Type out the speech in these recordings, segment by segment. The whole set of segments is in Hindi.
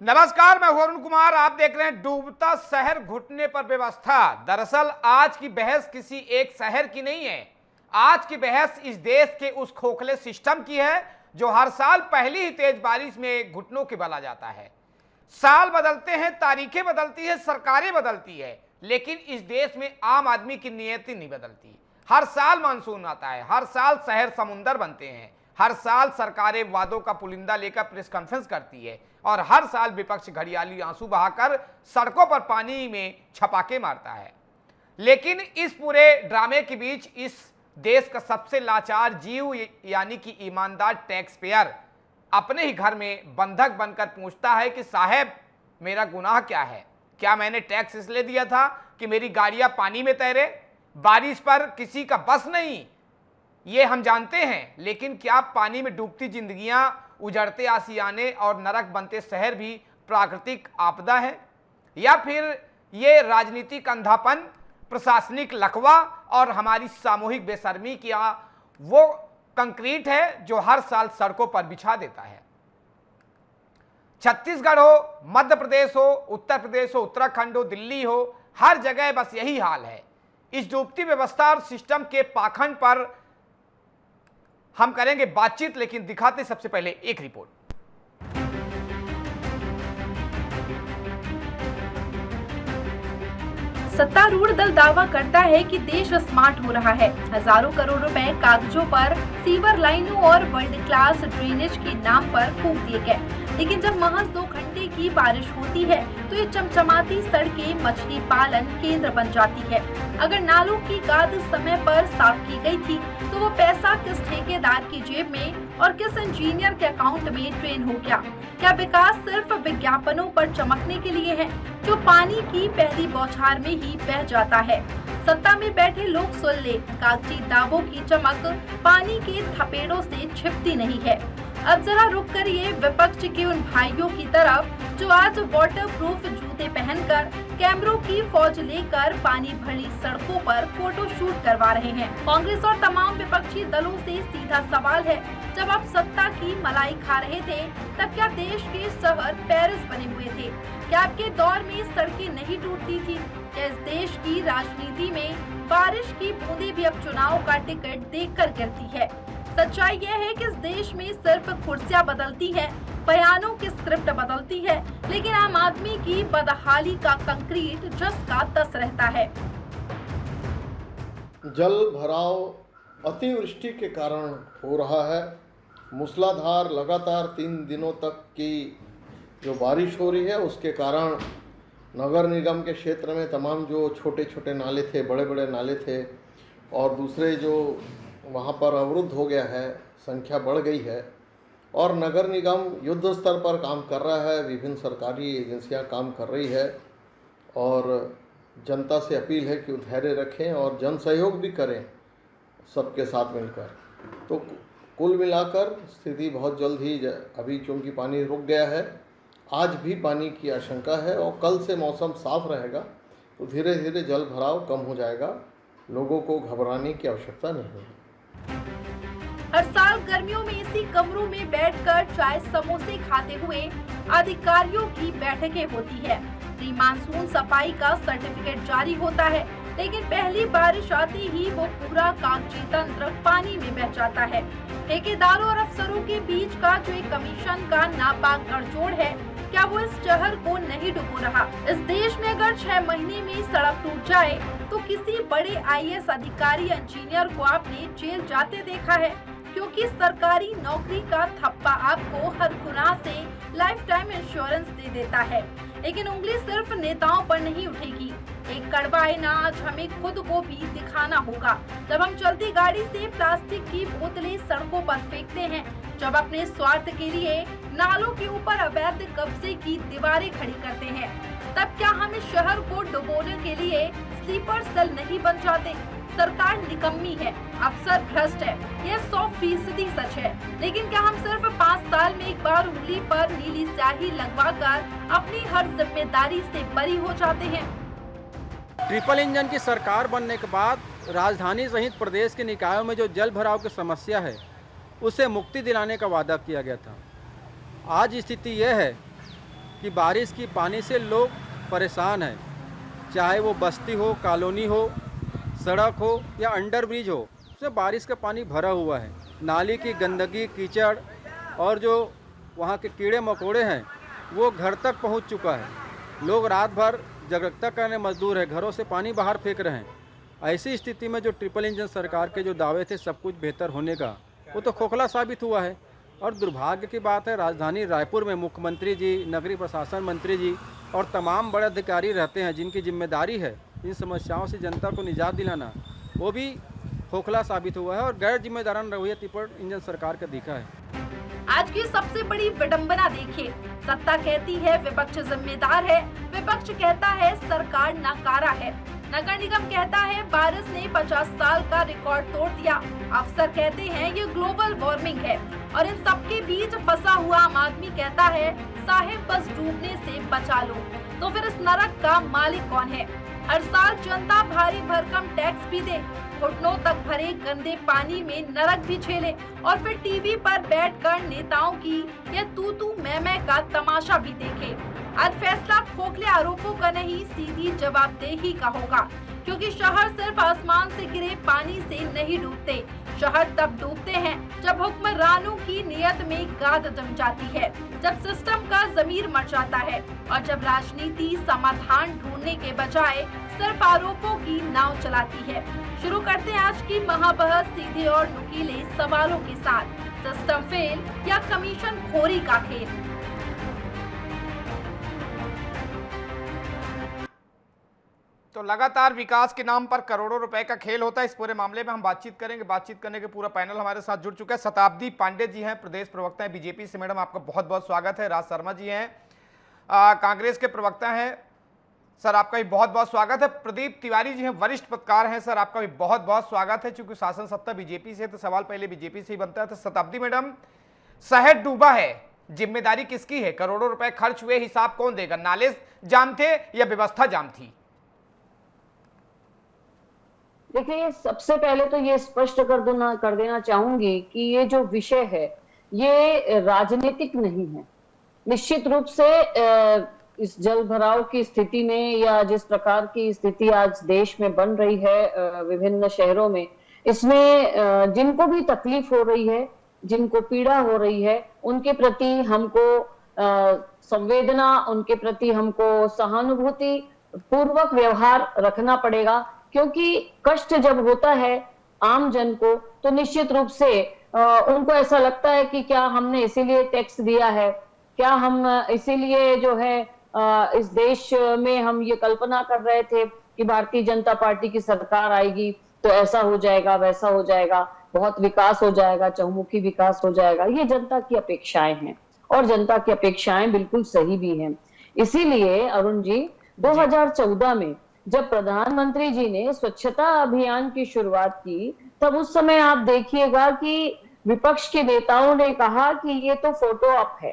नमस्कार, मैं वरुण कुमार। आप देख रहे हैं डूबता शहर घुटने पर व्यवस्था। दरअसल आज की बहस किसी एक शहर की नहीं है। आज की बहस इस देश के उस खोखले सिस्टम की है जो हर साल पहली ही तेज बारिश में घुटनों के बल आ जाता है। साल बदलते हैं, तारीखें बदलती है, सरकारें बदलती है, लेकिन इस देश में आम आदमी की नियति नहीं बदलती। हर साल मानसून आता है, हर साल शहर समुंदर बनते हैं, हर साल सरकारें वादों का पुलिंदा लेकर प्रेस कॉन्फ्रेंस करती है और हर साल विपक्ष घड़ियाली आंसू बहाकर सड़कों पर पानी में छपाके मारता है। लेकिन इस पूरे ड्रामे के बीच इस देश का सबसे लाचार जीव यानी कि ईमानदार टैक्स पेयर अपने ही घर में बंधक बनकर पूछता है कि साहब, मेरा गुनाह क्या है? क्या मैंने टैक्स इसलिए दिया था कि मेरी गाड़ियां पानी में तैरे? बारिश पर किसी का बस नहीं, ये हम जानते हैं, लेकिन क्या पानी में डूबती जिंदगियां, उजड़ते आशियाने और नरक बनते शहर भी प्राकृतिक आपदा है? या फिर ये राजनीतिक अंधापन, प्रशासनिक लकवा और हमारी सामूहिक बेशर्मी क्या वो कंक्रीट है जो हर साल सड़कों पर बिछा देता है? छत्तीसगढ़ हो, मध्य प्रदेश हो, उत्तर प्रदेश हो, उत्तराखंड हो, दिल्ली हो, हर जगह बस यही हाल है। इस डूबती व्यवस्था और सिस्टम के पाखंड पर हम करेंगे बातचीत, लेकिन दिखाते सबसे पहले एक रिपोर्ट। सत्तारूढ़ दल दावा करता है कि देश स्मार्ट हो रहा है। हजारों करोड़ रुपए कागजों पर सीवर लाइनों और वर्ल्ड क्लास ड्रेनेज के नाम पर फूंक दिए गए, लेकिन जब महज 2 घंटे की बारिश होती है तो ये चमचमाती सड़कें मछली पालन केंद्र बन जाती है। अगर नालों की गाद समय पर साफ की गई थी तो वो पैसा किस ठेकेदार की जेब में और किस इंजीनियर के अकाउंट में ट्रेन हो गया? क्या विकास सिर्फ विज्ञापनों पर चमकने के लिए है जो पानी की पहली बौछार में ही बह जाता है? सत्ता में बैठे लोग सुन ले, कागजी दावों की चमक पानी के थपेड़ों से छिपती नहीं है। अब जरा रुक करिए विपक्ष के उन भाइयों की तरफ जो आज वाटरप्रूफ जूते पहनकर कैमरों की फौज लेकर पानी भरी सड़कों पर फोटो शूट करवा रहे हैं। कांग्रेस और तमाम विपक्षी दलों से सीधा सवाल है, जब आप सत्ता की मलाई खा रहे थे तब क्या देश के शहर पेरिस बने हुए थे? क्या आपके दौर में सड़कें नहीं टूटती थी? क्या इस देश की राजनीति में बारिश की बूंदें भी अब चुनाव का टिकट देखकर गिरती है? सच्चाई यह है कि इस देश में सिर्फ कुर्सियां बदलती है, बयानों की स्क्रिप्ट बदलती है, लेकिन आम आदमी की बदहाली का कंक्रीट जस का तस रहता है। जल भराव अतिवृष्टि के कारण हो रहा है। मूसलाधार लगातार 3 दिनों तक की जो बारिश हो रही है उसके कारण नगर निगम के क्षेत्र में तमाम जो छोटे छोटे नाले थे, बड़े बड़े नाले थे और दूसरे जो वहाँ पर अवरुद्ध हो गया है, संख्या बढ़ गई है और नगर निगम युद्ध स्तर पर काम कर रहा है। विभिन्न सरकारी एजेंसियां काम कर रही है और जनता से अपील है कि वो धैर्य रखें और जन सहयोग भी करें सबके साथ मिलकर। तो कुल मिलाकर स्थिति बहुत जल्द ही, अभी चूँकि पानी रुक गया है, आज भी पानी की आशंका है और कल से मौसम साफ रहेगा तो धीरे धीरे जल भराव कम हो जाएगा। लोगों को घबराने की आवश्यकता नहीं है। हर साल गर्मियों में इसी कमरों में बैठकर चाय समोसे खाते हुए अधिकारियों की बैठकें होती है। प्री मानसून सफाई का सर्टिफिकेट जारी होता है, लेकिन पहली बारिश आते ही वो पूरा कागजी तंत्र पानी में बह जाता है। ठेकेदारों और अफसरों के बीच का जो एक कमीशन का नापाक गठजोड़ है, क्या वो इस शहर को नहीं डुबो रहा? इस देश में अगर 6 महीने में सड़क टूट जाए तो किसी बड़े IAS अधिकारी इंजीनियर को आपने जेल जाते देखा है? क्योंकि सरकारी नौकरी का थप्पा आपको हर गुनाह से लाइफ टाइम इंश्योरेंस दे देता है, लेकिन उंगली सिर्फ नेताओं पर नहीं उठेगी। एक कड़वा आईना आज हमें खुद को भी दिखाना होगा। जब हम चलती गाड़ी से प्लास्टिक की बोतलें सड़कों पर फेंकते हैं, जब अपने स्वार्थ के लिए नालों के ऊपर अवैध कब्जे की दीवारें खड़ी करते हैं, तब क्या हम इस शहर को डुबोने के लिए स्लीपर सेल नहीं बन जाते? सरकार निकम्मी है, अफसर भ्रष्ट है, यह 100% सच है, लेकिन क्या हम सिर्फ 5 साल में एक बार उंगली पर नीली स्याही लगवाकर अपनी हर जिम्मेदारी से बरी हो जाते हैं? ट्रिपल इंजन की सरकार बनने के बाद राजधानी सहित प्रदेश के निकायों में जो जल भराव की समस्या है उससे मुक्ति दिलाने का वादा किया गया था। आज स्थिति यह है कि बारिश की पानी से लोग परेशान हैं, चाहे वो बस्ती हो, कॉलोनी हो, सड़क हो या अंडर ब्रिज हो, उसमें बारिश का पानी भरा हुआ है। नाली की गंदगी, कीचड़ और जो वहाँ के कीड़े मकोड़े हैं वो घर तक पहुँच चुका है। लोग रात भर जागरूकता करने मजदूर हैं, घरों से पानी बाहर फेंक रहे हैं। ऐसी स्थिति में जो ट्रिपल इंजन सरकार के जो दावे थे सब कुछ बेहतर होने का, वो तो खोखला साबित हुआ है। और दुर्भाग्य की बात है, राजधानी रायपुर में मुख्यमंत्री जी, नगरीय प्रशासन मंत्री जी और तमाम बड़े अधिकारी रहते हैं जिनकी जिम्मेदारी है इन समस्याओं से जनता को निजात दिलाना, वो भी खोखला साबित हुआ है और गैर जिम्मेदाराना रवैया ट्रिपल इंजन सरकार का दिखा है। आज की सबसे बड़ी विडंबना देखिए, सत्ता कहती है विपक्ष जिम्मेदार है, विपक्ष कहता है सरकार नाकारा है, नगर निगम कहता है बारिश ने 50 साल का रिकॉर्ड तोड़ दिया, अफसर कहते हैं ये ग्लोबल वार्मिंग है और इन सबके बीच फंसा हुआ आम आदमी कहता है साहेब बस डूबने से बचा लो। तो फिर इस नरक का मालिक कौन है? हर साल जनता भारी भरकम टैक्स भी दे, घुटनों तक भरे गंदे पानी में नरक भी झेले और फिर टीवी पर बैठकर नेताओं की ये तू मैं का तमाशा भी देखे। आज फैसला खोखले आरोपों का नहीं, सीधी जवाबदेही का होगा, क्योंकि शहर सिर्फ आसमान से गिरे पानी से नहीं डूबते। शहर तब डूबते हैं जब हुक्मरानों की नियत में गाद जम जाती है, जब सिस्टम का जमीर मर जाता है और जब राजनीति समाधान ढूंढने के बजाय सिर्फ आरोपों की नाव चलाती है। शुरू करते हैं आज की महाबहस सीधे और नुकीले सवालों के साथ, सिस्टम फेल या कमीशन खोरी का खेल। तो लगातार विकास के नाम पर करोड़ों रुपए का खेल होता है। इस पूरे मामले में हम बातचीत करेंगे। बातचीत करने के पूरा पैनल हमारे साथ जुड़ चुका है। शताब्दी पांडे जी हैं, प्रदेश प्रवक्ता है बीजेपी से। मैडम आपका बहुत बहुत स्वागत है। राज शर्मा जी हैं, कांग्रेस के प्रवक्ता हैं। सर आपका भी बहुत बहुत स्वागत है। प्रदीप तिवारी जी हैं, वरिष्ठ पत्रकार हैं। सर आपका भी बहुत बहुत स्वागत है। चूंकि शासन सत्ता बीजेपी से है तो सवाल पहले बीजेपी से ही बनता है। तो शताब्दी मैडम, शहर डूबा है, जिम्मेदारी किसकी है? करोड़ों रुपए खर्च हुए, हिसाब कौन देगा? नाले जाम थे या व्यवस्था जाम थी? देखिए, सबसे पहले तो ये स्पष्ट कर देना चाहूंगी कि ये जो विषय है ये राजनीतिक नहीं है। निश्चित रूप से इस जल भराव की स्थिति में या जिस प्रकार की स्थिति आज देश में बन रही है विभिन्न शहरों में, इसमें जिनको भी तकलीफ हो रही है, जिनको पीड़ा हो रही है, उनके प्रति हमको संवेदना, उनके प्रति हमको सहानुभूति पूर्वक व्यवहार रखना पड़ेगा। क्योंकि कष्ट जब होता है आम जन को तो निश्चित रूप से उनको ऐसा लगता है कि क्या हमने इसीलिए टैक्स दिया है, क्या हम इसीलिए जो है इस देश में हम ये कल्पना कर रहे थे कि भारतीय जनता पार्टी की सरकार आएगी तो ऐसा हो जाएगा, वैसा हो जाएगा, बहुत विकास हो जाएगा, चहुमुखी विकास हो जाएगा। ये जनता की अपेक्षाएं हैं और जनता की अपेक्षाएं बिल्कुल सही भी हैं। इसीलिए अरुण जी, 2014 में जब प्रधानमंत्री जी ने स्वच्छता अभियान की शुरुआत की, तब उस समय आप देखिएगा कि विपक्ष के नेताओं ने कहा कि ये तो फोटो ऑप है,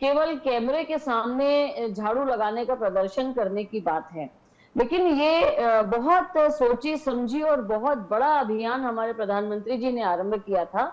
केवल कैमरे के सामने झाड़ू लगाने का प्रदर्शन करने की बात है। लेकिन ये बहुत सोची समझी और बहुत बड़ा अभियान हमारे प्रधानमंत्री जी ने आरंभ किया था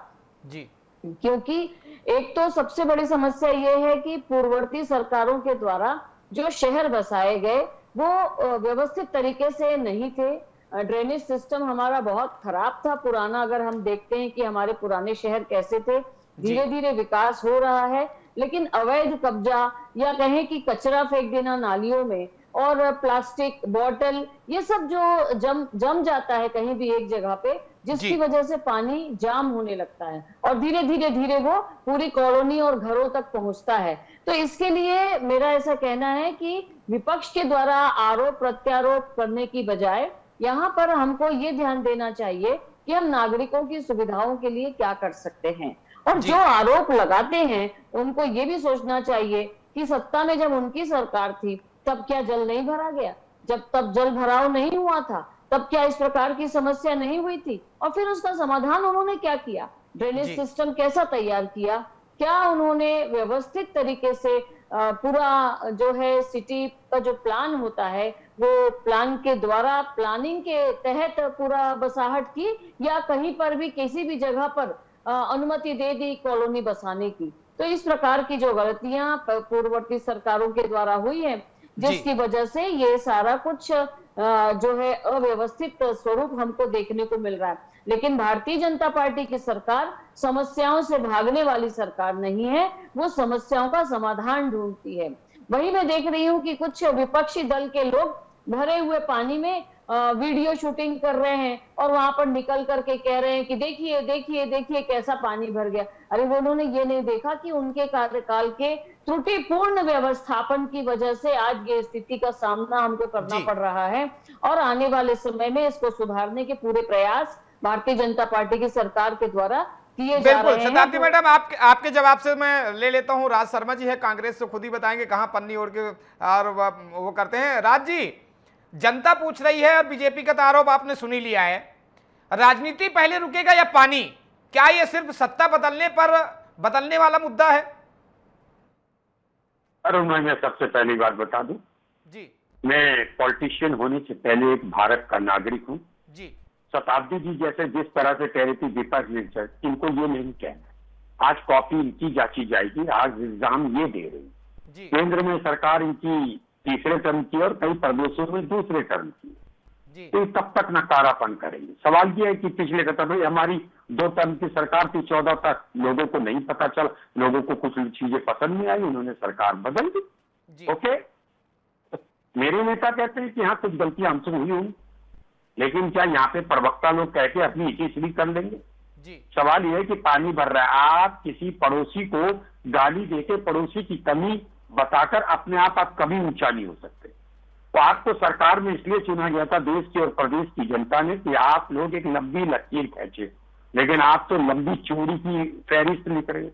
जी। क्योंकि एक तो सबसे बड़ी समस्या ये है कि पूर्ववर्ती सरकारों के द्वारा जो शहर बसाए गए वो व्यवस्थित तरीके से नहीं थे। ड्रेनेज सिस्टम हमारा बहुत खराब था पुराना। अगर हम देखते हैं कि हमारे पुराने शहर कैसे थे, धीरे धीरे विकास हो रहा है, लेकिन अवैध कब्जा या कहें कि कचरा फेंक देना नालियों में और प्लास्टिक बॉटल, ये सब जो जम जाता है कहीं भी एक जगह पे, जिसकी वजह से पानी जाम होने लगता है और धीरे धीरे वो पूरी कॉलोनी और घरों तक पहुंचता है। तो इसके लिए मेरा ऐसा कहना है कि विपक्ष के द्वारा आरोप प्रत्यारोप करने की बजाय यहाँ पर हमको ये ध्यान देना चाहिए कि हम नागरिकों की सुविधाओं के लिए क्या कर सकते हैं। और जो आरोप लगाते हैं उनको ये भी सोचना चाहिए कि सत्ता में जब उनकी सरकार थी तब क्या जल नहीं भरा गया? तब जल भराव नहीं हुआ था, तब क्या इस प्रकार की समस्या नहीं हुई थी? और फिर उसका समाधान उन्होंने क्या किया? ड्रेनेज सिस्टम कैसा तैयार किया? क्या उन्होंने व्यवस्थित तरीके से पूरा जो है सिटी का जो प्लान होता है वो प्लान के द्वारा प्लानिंग के तहत पूरा बसाहट की, या कहीं पर भी किसी भी जगह पर अनुमति दे दी कॉलोनी बसाने की? तो इस प्रकार की जो गलतियां पूर्ववर्ती सरकारों के द्वारा हुई है, जिसकी वजह से ये सारा कुछ जो है अव्यवस्थित स्वरूप हमको देखने को मिल रहा है। लेकिन भारतीय जनता पार्टी की सरकार समस्याओं से भागने वाली सरकार नहीं है, वो समस्याओं का समाधान ढूंढती है। वही मैं देख रही हूँ कि कुछ विपक्षी दल के लोग भरे हुए पानी में वीडियो शूटिंग कर रहे हैं और वहां पर निकल करके कह रहे हैं कि देखिए देखिए देखिए कैसा पानी भर गया। अरे वो उन्होंने ये नहीं देखा कि उनके कार्यकाल के त्रुटिपूर्ण व्यवस्थापन की वजह से आज ये स्थिति का सामना हमको करना पड़ रहा है, और आने वाले समय में इसको सुधारने के पूरे प्रयास भारतीय जनता पार्टी की सरकार के द्वारा किए जा रहे हैं। शताब्दी मैडम, आपके जवाब से मैं ले लेता हूं। राज शर्मा जी है कांग्रेस से, खुद ही बताएंगे कहां पन्नी ओढ़ के और वो करते हैं। राज जी, जनता पूछ रही है और बीजेपी का तो आरोप आपने सुन ही लिया है, राजनीति पहले रुकेगा या पानी? क्या ये सिर्फ सत्ता बदलने पर बदलने वाला मुद्दा है? अरुण भाई, मैं सबसे पहली बात बता दूं जी, मैं पॉलिटिशियन होने से पहले एक भारत का नागरिक हूं जी। शताब्दी जी जैसे जिस तरह से कह रही थी दीपक मिश्र, इनको ये नहीं कहना। आज कॉपी इनकी जांची जाएगी, आज एग्जाम ये दे रही। जी केंद्र में सरकार इनकी तीसरे टर्म की और कई प्रदेशों में दूसरे टर्म की, जी तो तब तक नकारापन करेंगे। सवाल ये है कि पिछले भाई हमारी 2 टर्म की सरकार थी, 14 तक लोगों को नहीं पता चला, लोगों को कुछ चीजें पसंद नहीं आई, उन्होंने सरकार बदल दी। ओके, मेरे नेता कहते हैं कि हाँ कुछ गलतियां हमसे हुई होंगी, लेकिन क्या यहाँ पे प्रवक्ता लोग कह के अपनी इतिश्री कर लेंगे? जी। सवाल यह है कि पानी भर रहा है, आप किसी पड़ोसी को गाली देके पड़ोसी की कमी बताकर अपने आप कभी ऊंचा नहीं हो सकते। तो आपको सरकार में इसलिए चुना गया था देश की और प्रदेश की जनता ने कि आप लोग एक लंबी लकीर खींचे, लेकिन आप तो लंबी चोरी की फहरिस्त लिख रहे।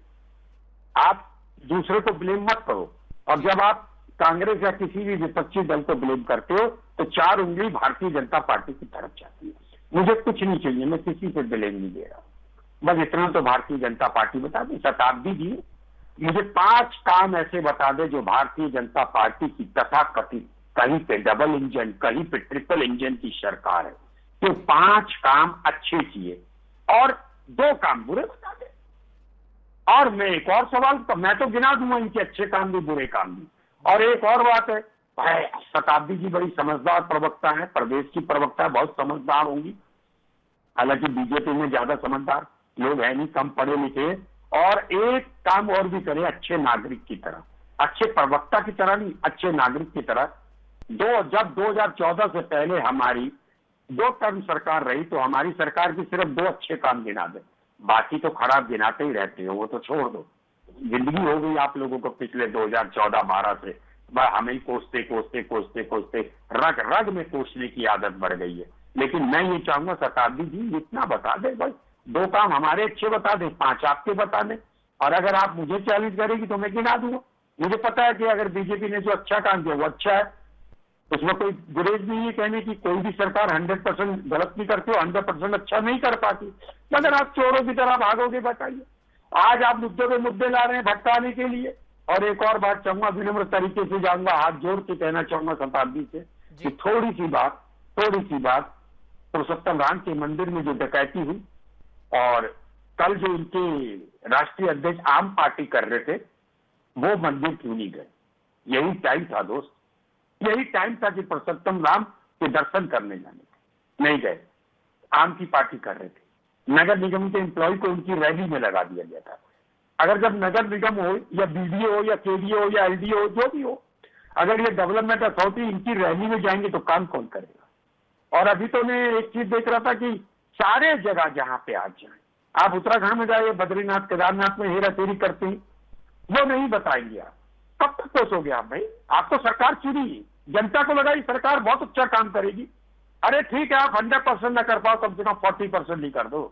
आप दूसरे को ब्लेम मत करो, और जब आप कांग्रेस या किसी भी विपक्षी दल को ब्लेम करते हो तो 4 उंगली भारतीय जनता पार्टी की तरफ जाती है। मुझे कुछ नहीं चाहिए, मैं किसी से ब्लेम नहीं दे रहा, बस इतना तो भारतीय जनता पार्टी बता दे। शताब्दी जी, मुझे 5 काम ऐसे बता दे जो भारतीय जनता पार्टी की तथाकथित कहीं पे डबल इंजन कहीं पे ट्रिपल इंजन की सरकार है, तो 5 काम अच्छे किए और 2 काम बुरे बता दे। और मैं एक और सवाल, तो मैं तो गिना दूंगा इनके अच्छे काम भी बुरे काम भी। और एक और बात है, शताब्दी जी बड़ी समझदार प्रवक्ता है, प्रदेश की प्रवक्ता बहुत समझदार होंगी, हालांकि बीजेपी में ज्यादा समझदार लोग है नहीं, कम पढ़े लिखे। और एक काम और भी करे अच्छे नागरिक की तरह, अच्छे प्रवक्ता की तरह नहीं, अच्छे नागरिक की तरह। जब 2014 से पहले हमारी 2 टर्म सरकार रही तो हमारी सरकार की सिर्फ 2 अच्छे काम गिना दे, बाकी तो खराब गिनाते ही रहते हो, वो तो छोड़ दो। जिंदगी हो गई आप लोगों को पिछले 2014-12 से, हमें कोसते कोसते कोसते कोसते रग रग में कोसने की आदत बढ़ गई है। लेकिन मैं ये चाहूंगा शताब्दी जी इतना बता दे, बस 2 काम हमारे अच्छे बता दे, 5 आपके बता दे, और अगर आप मुझे चैलेंज करेगी तो मैं गिना दूंगा। मुझे पता है कि अगर बीजेपी ने जो अच्छा काम किया वो अच्छा है, उसमें कोई गुरेज नहीं है कहने की कोई भी सरकार 100% गलत नहीं करती हो, 100% अच्छा नहीं कर पाती। अगर आप चोरों की तरह भागोगे बताइए, आज आप मुद्दों पे मुद्दे ला रहे हैं भटकाने के लिए। और एक और बात चाहूंगा, विनम्र तरीके से जाऊंगा, हाथ जोड़ के कहना चाहूंगा शताब्दी से कि थोड़ी सी बात पुरुषोत्तम राम के मंदिर में जो डकैती हुई और कल जो इनके राष्ट्रीय अध्यक्ष आम पार्टी कर रहे थे वो मंदिर क्यों नहीं गए? यही टाइम था दोस्त, यही टाइम था कि पुरुषोत्तम राम के दर्शन करने जाने थे, नहीं गए, आम की पार्टी कर रहे थे। नगर निगम के एम्प्लॉय को उनकी रैली में लगा दिया गया था। अगर जब नगर निगम हो या बीडीओ हो या केडीओ हो या एलडीओ हो, जो भी हो, अगर ये डेवलपमेंट अथॉरिटी इनकी रैली में जाएंगे तो काम कौन करेगा? और अभी तो मैं एक चीज देख रहा था कि सारे जगह जहां पे आज जाए, आप उत्तराखंड में जाइए, बद्रीनाथ केदारनाथ में हेरा फेरी करते हैं, वो नहीं बताएंगे। आप कब तक सोचोगे आप भाई? आपको सरकार चुनी, जनता को लगा सरकार बहुत अच्छा काम करेगी। अरे ठीक है, आप 100% ना कर पाओ, कम से कम 40% नहीं कर दो।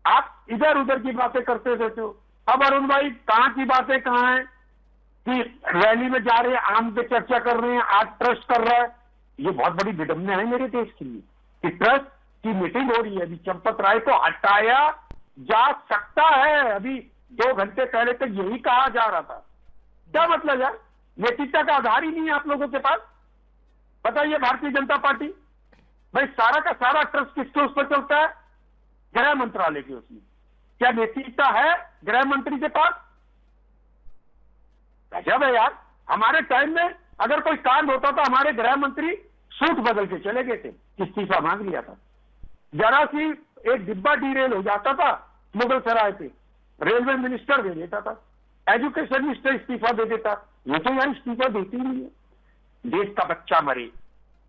आप इधर उधर की बातें करते रहते हो। अब अरुण भाई, कहां की बातें कहां है कि रैली में जा रहे हैं, आम पे चर्चा कर रहे हैं, आज ट्रस्ट कर रहा है। ये बहुत बड़ी विडंबना है मेरे देश के लिए कि ट्रस्ट की मीटिंग हो रही है। अभी चंपत राय को हटाया जा सकता है, अभी 2 घंटे पहले तक यही कहा जा रहा था। क्या मतलब है? नेतृत्व का आधार ही नहीं है आप लोगों के पास। बताइए भारतीय जनता पार्टी भाई, सारा का सारा ट्रस्ट किसके उस पर चलता है? गृह मंत्रालय के उसमें। क्या नेतृत्व है गृह मंत्री के पास? गजब है यार। हमारे टाइम में अगर कोई कांड होता था, हमारे गृह मंत्री सूट बदल के चले गए थे, इस्तीफा मांग लिया था। जरा सी एक डिब्बा डीरेल हो जाता था मुगल सराय पे, रेलवे मिनिस्टर दे देता था, एजुकेशन मिनिस्टर इस्तीफा दे देता। ये तो यार इस्तीफा देती ही नहीं है। देश का बच्चा मरे,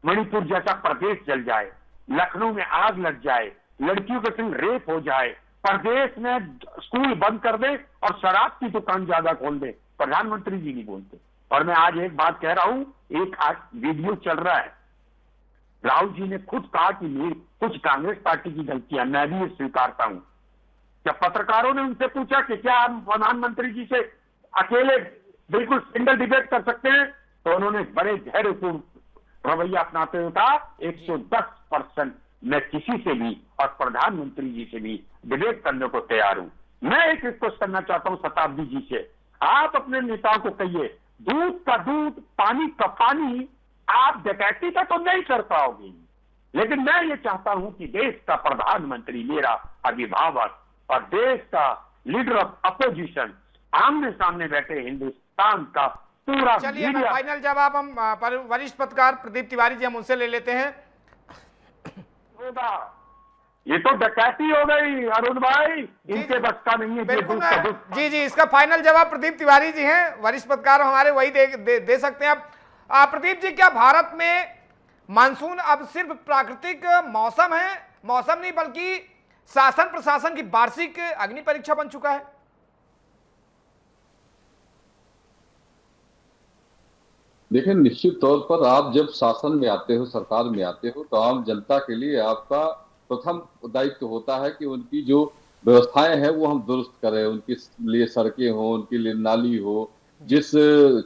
मणिपुर जैसा प्रदेश जल जाए, लखनऊ में आग लग जाए, लड़कियों के संग रेप हो जाए, प्रदेश में स्कूल बंद कर दे और शराब की दुकान ज्यादा खोल दे, प्रधानमंत्री जी नहीं बोलते। और मैं आज एक बात कह रहा हूं, एक आज वीडियो चल रहा है, राहुल जी ने खुद कहा कि मेरी कुछ कांग्रेस पार्टी की गलतियां, मैं भी ये स्वीकारता हूं। जब पत्रकारों ने उनसे पूछा कि क्या हम प्रधानमंत्री जी से अकेले बिल्कुल सिंगल डिबेट कर सकते हैं, तो उन्होंने बड़े धैर्यपूर्ण रवैया अपनाते हुए कहा 110% मैं किसी से भी और प्रधानमंत्री जी से भी डिबेट करने को तैयार हूं। मैं एक रिक्वेस्ट करना चाहता हूं शताब्दी जी से, आप अपने नेताओं को कहिए, दूध का दूध, पानी का पानी, आप डकैती का तो नहीं कर पाओगे, लेकिन मैं ये चाहता हूं कि देश का प्रधानमंत्री, मेरा अभिभावक और देश का लीडर ऑफ अपोजिशन आमने सामने बैठे हिंदुस्तान का पूरा चलिए, मैं मीडिया फाइनल जवाब हम वरिष्ठ पत्रकार प्रदीप तिवारी जी हम उनसे ले लेते हैं। होगा। ये तो डकैती हो गई अरुण भाई, इनके बस का नहीं है। बिल्कुल जी जी, इसका फाइनल जवाब प्रदीप तिवारी जी हैं, वरिष्ठ पत्रकार हमारे, वही दे सकते हैं। अब प्रदीप जी, क्या भारत में मानसून अब सिर्फ प्राकृतिक मौसम है, मौसम नहीं बल्कि शासन प्रशासन की वार्षिक अग्नि परीक्षा बन चुका है? देखिए, निश्चित तौर पर आप जब शासन में आते हो, सरकार में आते हो, तो आम जनता के लिए आपका प्रथम दायित्व होता है कि उनकी जो व्यवस्थाएं हैं वो हम दुरुस्त करें, उनके लिए सड़कें हो, उनके लिए नाली हो। जिस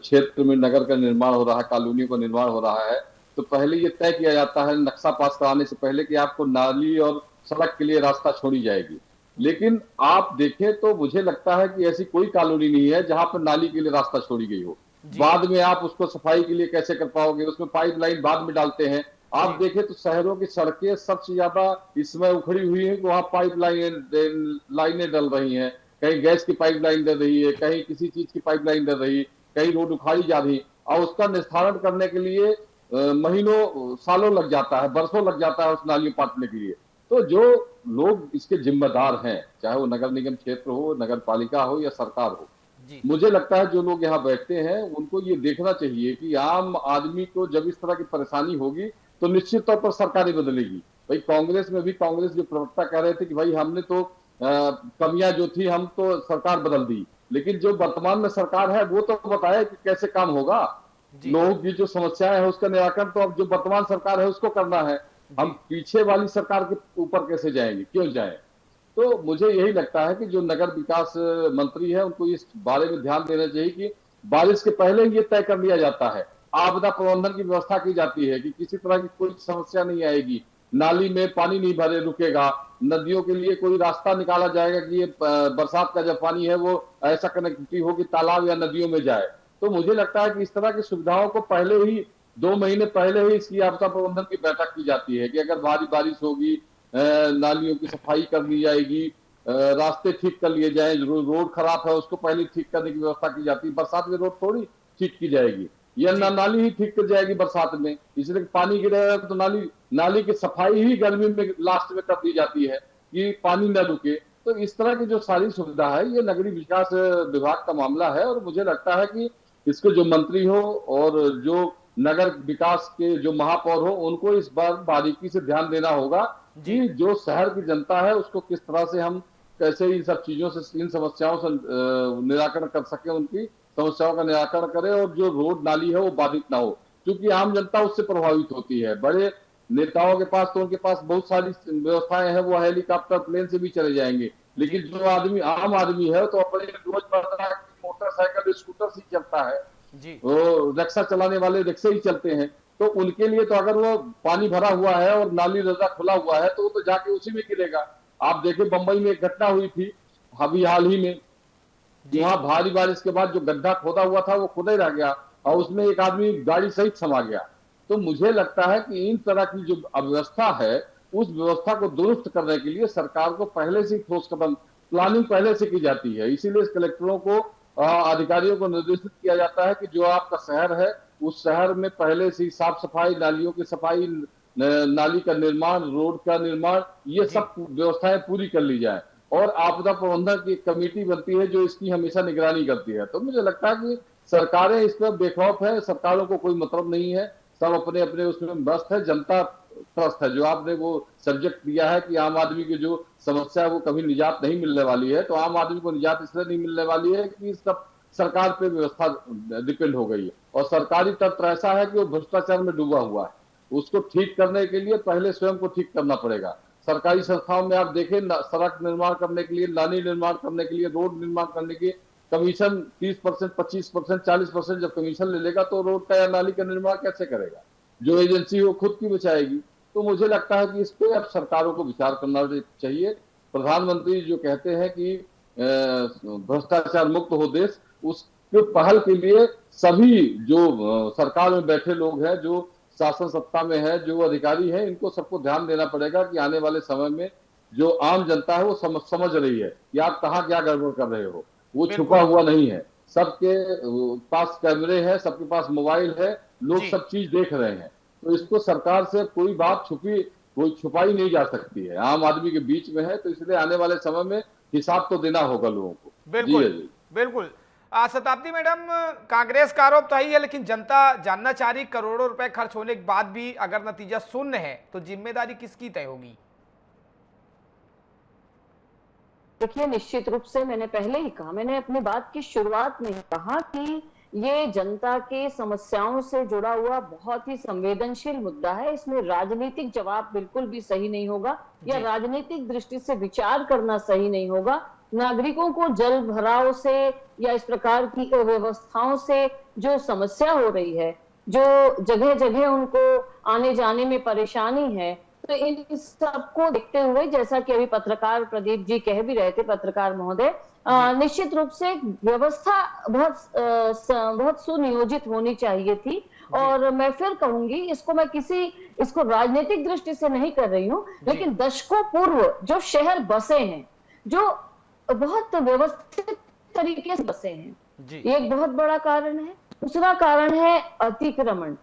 क्षेत्र में नगर का निर्माण हो रहा है, कॉलोनियों का निर्माण हो रहा है, तो पहले ये तय किया जाता है नक्शा पास कराने से पहले कि आपको नाली और सड़क के लिए रास्ता छोड़ी जाएगी। लेकिन आप देखें तो मुझे लगता है कि ऐसी कोई कॉलोनी नहीं है जहां पर नाली के लिए रास्ता छोड़ी गई हो। बाद में आप उसको सफाई के लिए कैसे कर पाओगे, उसमें पाइपलाइन बाद में डालते हैं। आप देखें तो शहरों की सड़कें सबसे ज्यादा इसमें उखड़ी हुई है कि वहां लाइनें डल रही हैं, कहीं गैस की पाइपलाइन डल रही है, कहीं किसी चीज की पाइपलाइन डल रही, कहीं रोड उखाड़ी जा रही, और उसका निस्तारण करने के लिए महीनों सालों लग जाता है, बरसों लग जाता है उस नाली पाटने के लिए। तो जो लोग इसके जिम्मेदार हैं, चाहे वो नगर निगम क्षेत्र हो, नगर पालिका हो या सरकार हो, मुझे लगता है जो लोग यहाँ बैठते हैं उनको ये देखना चाहिए कि आम आदमी को जब इस तरह की परेशानी होगी तो निश्चित तौर पर सरकारें बदलेगी। भाई कांग्रेस में भी कांग्रेस जो प्रवक्ता कह रहे थे कि भाई हमने तो कमियां जो थी हम तो सरकार बदल दी, लेकिन जो वर्तमान में सरकार है वो तो बताए कि कैसे काम होगा। लोगों की जो समस्याएं है उसका निराकरण तो अब जो वर्तमान सरकार है उसको करना है। हम पीछे वाली सरकार के ऊपर कैसे जाएंगे, क्यों जाए? तो मुझे यही लगता है कि जो नगर विकास मंत्री है उनको इस बारे में ध्यान देना चाहिए कि बारिश के पहले ही ये तय कर लिया जाता है, आपदा प्रबंधन की व्यवस्था की जाती है कि किसी तरह की कोई समस्या नहीं आएगी, नाली में पानी नहीं भरे रुकेगा, नदियों के लिए कोई रास्ता निकाला जाएगा कि ये बरसात का जब पानी है वो ऐसा कनेक्टिविटी हो कि तालाब या नदियों में जाए। तो मुझे लगता है कि इस तरह की सुविधाओं को पहले ही 2 महीने पहले ही इसकी आपदा प्रबंधन की बैठक की जाती है कि अगर भारी बारिश होगी, नालियों की सफाई कर ली जाएगी, रास्ते ठीक कर लिए जाए, रोड खराब है उसको पहले ठीक करने की व्यवस्था की जाती है। बरसात में रोड थोड़ी ठीक की जाएगी, या नाली ही ठीक कर जाएगी बरसात में, इसलिए पानी गिरेगा तो नाली की सफाई ही गर्मी में लास्ट में कर दी जाती है कि पानी न रुके। तो इस तरह की जो सारी सुविधा है ये नगरीय विकास विभाग का मामला है, और मुझे लगता है कि इसके जो मंत्री हो और जो नगर विकास के जो महापौर हो उनको इस बार बारीकी से ध्यान देना होगा कि जो शहर की जनता है उसको किस तरह से हम कैसे इन सब चीजों से, इन समस्याओं से निराकरण कर सके, उनकी समस्याओं का निराकरण करें और जो रोड नाली है वो बाधित ना हो, क्योंकि आम जनता उससे प्रभावित होती है। बड़े नेताओं के पास तो उनके पास बहुत सारी व्यवस्थाएं हैं, वो हेलीकॉप्टर प्लेन से भी चले जाएंगे, लेकिन जो आदमी आम आदमी है तो अपने रोजमर्रा की मोटरसाइकिल स्कूटर से चलता है, वो रिक्शा चलाने वाले रिक्शे ही चलते हैं। तो उनके लिए तो अगर वो पानी भरा हुआ है और नाली रजा खुला हुआ है तो वो तो जाके उसी में गिरेगा। आप देखें बंबई में एक घटना हुई थी अभी हाल ही में, वहां भारी बारिश के बाद जो गड्ढा खोदा हुआ था वो खुदा ही रह गया और उसमें एक आदमी गाड़ी सहित समा गया। तो मुझे लगता है कि इन तरह की जो अव्यवस्था है उस व्यवस्था को दुरुस्त करने के लिए सरकार को पहले से ठोस कदम प्लानिंग पहले से की जाती है। इसीलिए कलेक्टरों को अधिकारियों को निर्देशित किया जाता है कि जो आपका शहर है उस शहर में पहले से ही साफ सफाई, नालियों की सफाई, नाली का निर्माण, रोड का निर्माण, ये सब व्यवस्थाएं पूरी कर ली जाए। और आपदा प्रबंधन की एक कमेटी बनती है जो इसकी हमेशा निगरानी करती है। तो मुझे लगता है कि सरकारें इस पर बेखौफ है, सरकारों को कोई मतलब नहीं है, सब अपने अपने उसमें व्यस्त है। जनता त्रस्त है। जो आपने वो सब्जेक्ट दिया है कि आम आदमी की जो समस्या है वो कभी निजात नहीं मिलने वाली है, तो आम आदमी को निजात इसलिए नहीं मिलने वाली है कि सब सरकार पे व्यवस्था डिपेंड हो गई है। और सरकारी तंत्र ऐसा है कि वो भ्रष्टाचार में डूबा हुआ है। उसको ठीक करने के लिए पहले स्वयं को ठीक करना पड़ेगा। सरकारी संस्थाओं में आप देखें, सड़क निर्माण करने के लिए, नाली निर्माण करने के लिए, रोड निर्माण करने के कमीशन 30%, 25%, 40% जब कमीशन ले लेगा तो रोड का या नाली का निर्माण कैसे करेगा? जो एजेंसी वो खुद की बचाएगी। तो मुझे लगता है कि इस पे अब सरकारों को विचार करना चाहिए। प्रधानमंत्री जो कहते हैं कि भ्रष्टाचार मुक्त हो देश, उसके पहल के लिए सभी जो सरकार में बैठे लोग हैं, जो शासन सत्ता में है, जो अधिकारी हैं, इनको सबको ध्यान देना पड़ेगा कि आने वाले समय में जो आम जनता है वो समझ रही है कि आप कहाँ क्या गड़बड़ कर रहे हो। वो छुपा हुआ नहीं है, सबके पास कैमरे हैं, सबके पास मोबाइल है, लोग सब चीज देख रहे हैं। तो इसको सरकार से कोई बात कोई छुपाई नहीं जा सकती है, आम आदमी के बीच में है। तो इसलिए आने वाले समय में हिसाब तो देना होगा लोगों को। बिल्कुल बिल्कुल। शताब्दी मैडम, कांग्रेस का आरोप तो ही है, लेकिन जनता जानना चाह रही करोड़ों रुपए खर्च होने के बाद भी अगर नतीजा शून्य है तो जिम्मेदारी किसकी तय होगी? देखिए, निश्चित रूप से मैंने पहले ही कहा, मैंने अपनी बात की शुरुआत में कहा कि ये जनता के समस्याओं से जुड़ा हुआ बहुत ही संवेदनशील मुद्दा है। इसमें राजनीतिक जवाब बिल्कुल भी सही नहीं होगा या राजनीतिक दृष्टि से विचार करना सही नहीं होगा। नागरिकों को जल भराव से या इस प्रकार की व्यवस्थाओं से जो समस्या हो रही है, जो जगह जगह उनको आने जाने में परेशानी है, तो इन सबको देखते हुए, जैसा कि अभी पत्रकार प्रदीप जी कह भी रहे थे, पत्रकार महोदय, निश्चित रूप से व्यवस्था बहुत सुनियोजित होनी चाहिए थी। और मैं फिर कहूंगी, इसको राजनीतिक दृष्टि से नहीं कर रही हूँ, लेकिन दशकों पूर्व जो शहर बसे हैं, जो बहुत व्यवस्थित तरीके से बसे हैं, ये एक बहुत बड़ा कारण है। दूसरा कारण है अतिक्रमण।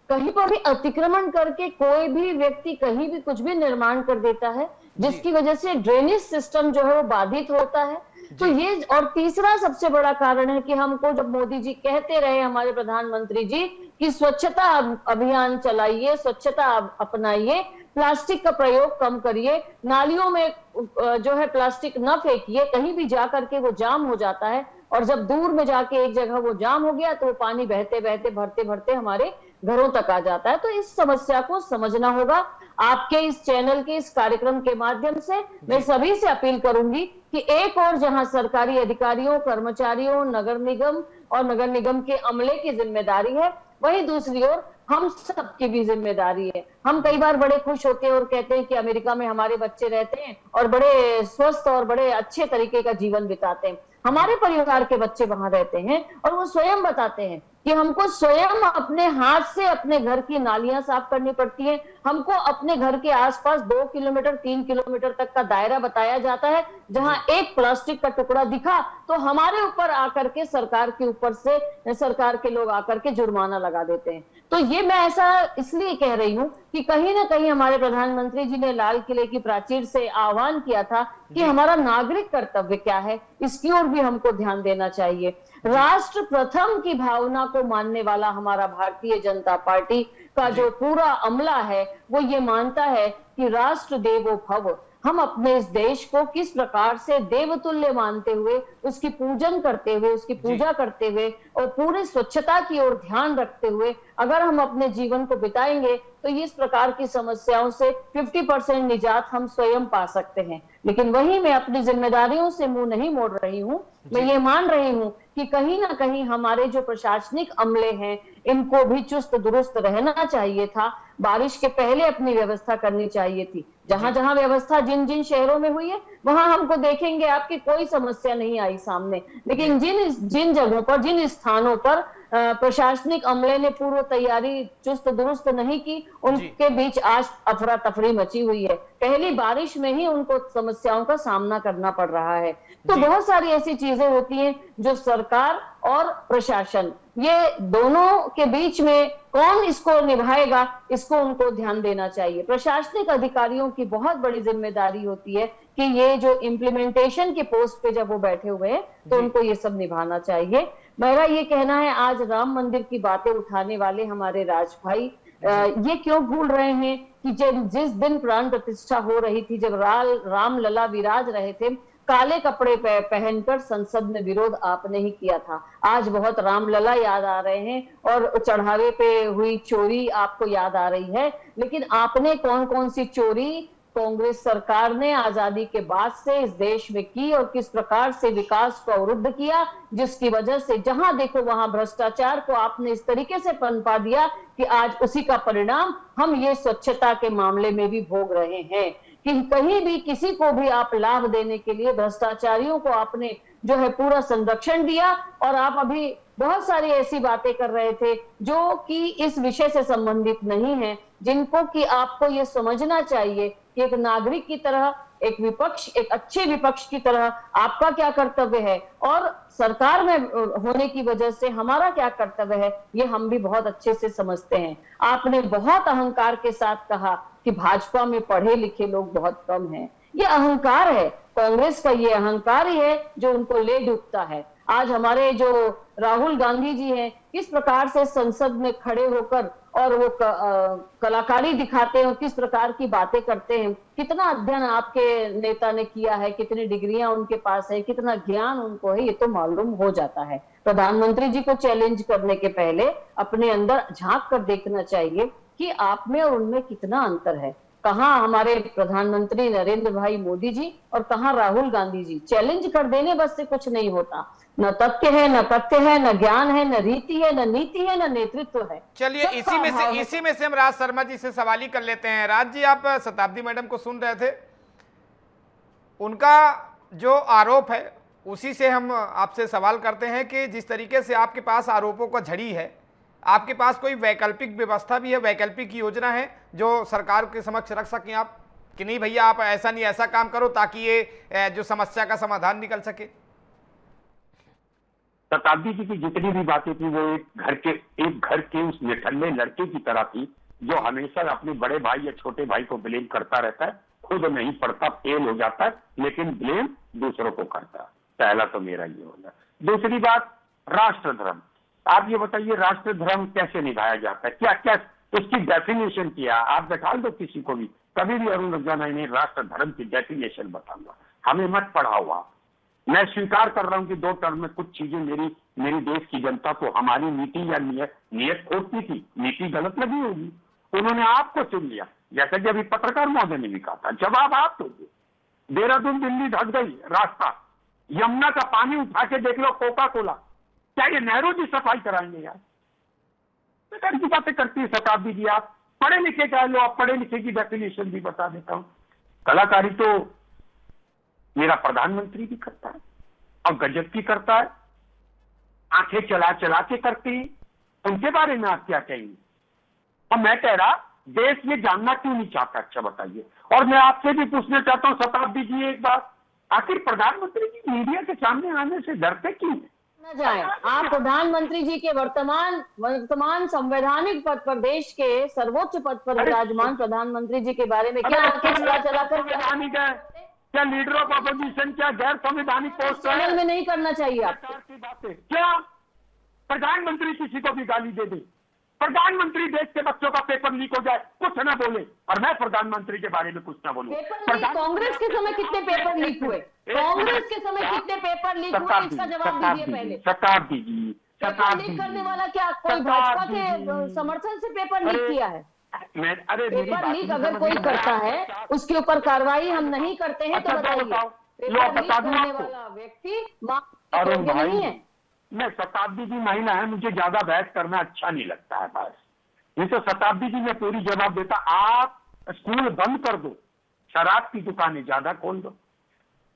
कहीं पर भी अतिक्रमण करके कोई भी व्यक्ति कहीं भी कुछ भी निर्माण कर देता है, जिसकी वजह से ड्रेनेज सिस्टम जो है वो बाधित होता है। तो ये, और तीसरा सबसे बड़ा कारण है कि हमको जब मोदी जी कहते रहे, हमारे प्रधानमंत्री जी, कि स्वच्छता अभियान चलाइए, स्वच्छता अपनाइए, प्लास्टिक का प्रयोग कम करिए, नालियों में जो है प्लास्टिक न फेंकिए, कहीं भी जा करके वो जाम हो जाता है। और जब दूर में जाके एक जगह वो जाम हो गया तो वो पानी बहते बहते भरते भरते हमारे घरों तक आ जाता है। तो इस समस्या को समझना होगा। आपके इस चैनल के इस कार्यक्रम के माध्यम से मैं सभी से अपील करूंगी कि एक और जहां सरकारी अधिकारियों, कर्मचारियों, नगर निगम और नगर निगम के अमले की जिम्मेदारी है, वहीं दूसरी ओर हम सबकी भी जिम्मेदारी है। हम कई बार बड़े खुश होते हैं और कहते हैं कि अमेरिका में हमारे बच्चे रहते हैं और बड़े स्वस्थ और बड़े अच्छे तरीके का जीवन बिताते हैं। हमारे परिवार के बच्चे वहां रहते हैं और वो स्वयं बताते हैं कि हमको स्वयं अपने हाथ से अपने घर की नालियां साफ करनी पड़ती हैं। हमको अपने घर के आसपास 2 किलोमीटर 3 किलोमीटर तक का दायरा बताया जाता है, जहां एक प्लास्टिक का टुकड़ा दिखा तो हमारे ऊपर आकर के सरकार के लोग आकर के जुर्माना लगा देते हैं। तो ये मैं ऐसा इसलिए कह रही हूं कि कहीं ना कहीं हमारे प्रधानमंत्री जी ने लाल किले की प्राचीर से आह्वान किया था कि हमारा नागरिक कर्तव्य क्या है, इसकी ओर भी हमको ध्यान देना चाहिए। राष्ट्र प्रथम की भावना को मानने वाला हमारा भारतीय जनता पार्टी का जो पूरा अमला है, वो ये मानता है कि राष्ट्र देवो भव। हम अपने इस देश को किस प्रकार से देवतुल्य मानते हुए, उसकी पूजन करते हुए, उसकी पूजा करते हुए और पूरे स्वच्छता की ओर ध्यान रखते हुए अगर हम अपने जीवन को बिताएंगे तो इस प्रकार की समस्याओं से 50% निजात हम स्वयं पा सकते हैं। लेकिन वहीं मैं अपनी जिम्मेदारियों से मुंह नहीं मोड़ रही हूँ। मैं ये मान रही हूँ कि कहीं ना कहीं हमारे जो प्रशासनिक अमले हैं, इनको भी चुस्त दुरुस्त रहना चाहिए था। बारिश के पहले अपनी व्यवस्था करनी चाहिए थी। जहां जहां व्यवस्था जिन जिन शहरों में हुई है, वहां हमको देखेंगे आपकी कोई समस्या नहीं आई सामने। लेकिन जिन जगहों पर, जिन स्थानों पर प्रशासनिक अमले ने पूर्व तैयारी चुस्त दुरुस्त नहीं की, उनके बीच आज अफरा तफरी मची हुई है। पहली बारिश में ही उनको समस्याओं का सामना करना पड़ रहा है। तो बहुत सारी ऐसी चीजें होती हैं जो सरकार और प्रशासन, ये दोनों के बीच में कौन इसको निभाएगा, इसको उनको ध्यान देना चाहिए। प्रशासनिक अधिकारियों की बहुत बड़ी जिम्मेदारी होती है कि ये जो इम्प्लीमेंटेशन के पोस्ट पे जब वो बैठे हुए हैं तो उनको ये सब निभाना चाहिए। मेरा ये कहना है, आज राम मंदिर की बातें उठाने वाले हमारे राज भाई ये क्यों भूल रहे हैं कि जिस दिन प्राण प्रतिष्ठा हो रही थी, जब राम लला विराज रहे थे, काले कपड़े पहनकर संसद में विरोध आपने ही किया था। आज बहुत रामलला याद आ रहे हैं और चढ़ावे पे हुई चोरी आपको याद आ रही है, लेकिन आपने कौन कौन सी चोरी कांग्रेस सरकार ने आजादी के बाद से इस देश में की और किस प्रकार से विकास को अवरुद्ध किया, जिसकी वजह से जहां देखो वहां भ्रष्टाचार को आपने इस तरीके से पनपा दिया कि आज उसी का परिणाम हम ये स्वच्छता के मामले में भी भोग रहे हैं कि कहीं भी किसी को भी आप लाभ देने के लिए भ्रष्टाचारियों को आपने जो है पूरा संरक्षण दिया। और आप अभी बहुत सारी ऐसी बातें कर रहे थे जो कि इस विषय से संबंधित नहीं है, जिनको कि आपको ये समझना चाहिए कि एक नागरिक की तरह, एक विपक्ष, एक अच्छे विपक्ष की तरह आपका क्या कर्तव्य है और सरकार में होने की वजह से हमारा क्या कर्तव्य है, ये हम भी बहुत अच्छे से समझते हैं। आपने बहुत अहंकार के साथ कहा कि भाजपा में पढ़े लिखे लोग बहुत कम हैं। ये अहंकार है, कांग्रेस का ये अहंकार ही है जो उनको ले डूबता है। आज हमारे जो राहुल गांधी जी हैं, किस प्रकार से संसद में खड़े होकर और वो कलाकारी दिखाते हैं और किस प्रकार की बातें करते हैं। कितना अध्ययन आपके नेता ने किया है, कितनी डिग्रियां उनके पास है, कितना ज्ञान उनको है, ये तो मालूम हो जाता है। प्रधानमंत्री जी को चैलेंज करने के पहले अपने अंदर झांक कर देखना चाहिए कि आप में और उनमें कितना अंतर है। कहाँ हमारे प्रधानमंत्री नरेंद्र भाई मोदी जी और कहाँ राहुल गांधी जी। चैलेंज कर देने बस से कुछ नहीं होता। न तथ्य है, न तथ्य है, न ज्ञान है, न रीति है, न नीति है, न नेतृत्व है। चलिए इसी में से हम राज शर्मा जी से सवाल ही कर लेते हैं। राज जी, आप शताब्दी मैडम को सुन रहे थे, उनका जो आरोप है उसी से हम आपसे सवाल करते हैं कि जिस तरीके से आपके पास आरोपों का झड़ी है, आपके पास कोई वैकल्पिक व्यवस्था भी है, वैकल्पिक योजना है जो सरकार के समक्ष रख सकें आप कि नहीं भैया आप ऐसा नहीं ऐसा काम करो ताकि ये जो समस्या का समाधान निकल सके? शताब्दी जी की जितनी भी बातें थी वो एक घर के उस निठल्ले लड़के की तरह थी जो हमेशा अपने बड़े भाई या छोटे भाई को ब्लेम करता रहता है, खुद नहीं पढ़ता, फेल हो जाता है, लेकिन ब्लेम दूसरों को करता है। पहला तो मेरा ये होगा। दूसरी बात, राष्ट्र धर्म। आप ये बताइए राष्ट्र धर्म कैसे निभाया जाता है, क्या क्या उसकी डेफिनेशन किया? आप बैठा दो किसी को भी, कभी भी अरुण रंजन ने राष्ट्र धर्म की डेफिनेशन बताऊंगा, हमें मत पढ़ाओ आप। मैं स्वीकार कर रहा हूं कि 2 टर्म में कुछ चीजें मेरी देश की जनता को हमारी नीति या नियत खोटती थी, नीति गलत लगी होगी, उन्होंने आपको चुन लिया। जैसा कि अभी पत्रकार महोदय ने भी कहा था, जवाब आप दोगे। देहरादून दिल्ली ढक गई रास्ता, यमुना का पानी उठा के देख लो, कोका कोला, क्या ये नेहरू जी सफाई कराएंगे यार? बेकार की बातें करती है शताब्दी जी। आप पढ़े लिखे कह लो, आप पढ़े लिखे की डेफिनेशन भी बता देता हूं। कलाकारी तो मेरा प्रधानमंत्री भी करता है और गजब की करता है, आंखें चला चला के करते हैं। उनके बारे में आप क्या कहेंगे? और मैं कह रहा देश में जानना क्यों नहीं चाहता? अच्छा बताइए। और मैं आपसे भी पूछना चाहता हूं शताब्दी जी एक बात, आखिर प्रधानमंत्री जी मीडिया के सामने आने से डरते क्यों हैं? न जाए। आप प्रधानमंत्री जी के वर्तमान संवैधानिक पद पर, देश के सर्वोच्च पद पर विराजमान प्रधानमंत्री जी के बारे में क्या आंखें चला चला कर क्या लीडर ऑफ अपोजिशन क्या गैर संवैधानिक पोस्ट चैनल में नहीं करना चाहिए आपको? की बातें क्या प्रधानमंत्री किसी को भी गाली दे दे, प्रधानमंत्री देश के बच्चों का पेपर लीक हो जाए कुछ ना बोले, और मैं प्रधानमंत्री के बारे में कुछ ना बोलूं। कांग्रेस के समय कितने पेपर लीक हुए? कांग्रेस के समय कितने पेपर लीक हुए, इसका जवाब दीजिए पहले। शताब्दी जी, पेपर लीक करने वाला क्या कोई भाजपा के समर्थन से पेपर लीक किया है? पेपर लीक अगर कोई करता है उसके ऊपर कार्रवाई हम नहीं करते हैं तो बताइए। पेपर लीक करने वाला व्यक्ति नहीं है। मैं शताब्दी जी महिला है, मुझे ज्यादा बहस करना अच्छा नहीं लगता है। बस ये तो शताब्दी जी मैं पूरी जवाब देता। आप स्कूल बंद कर दो, शराब की दुकानें ज्यादा खोल दो,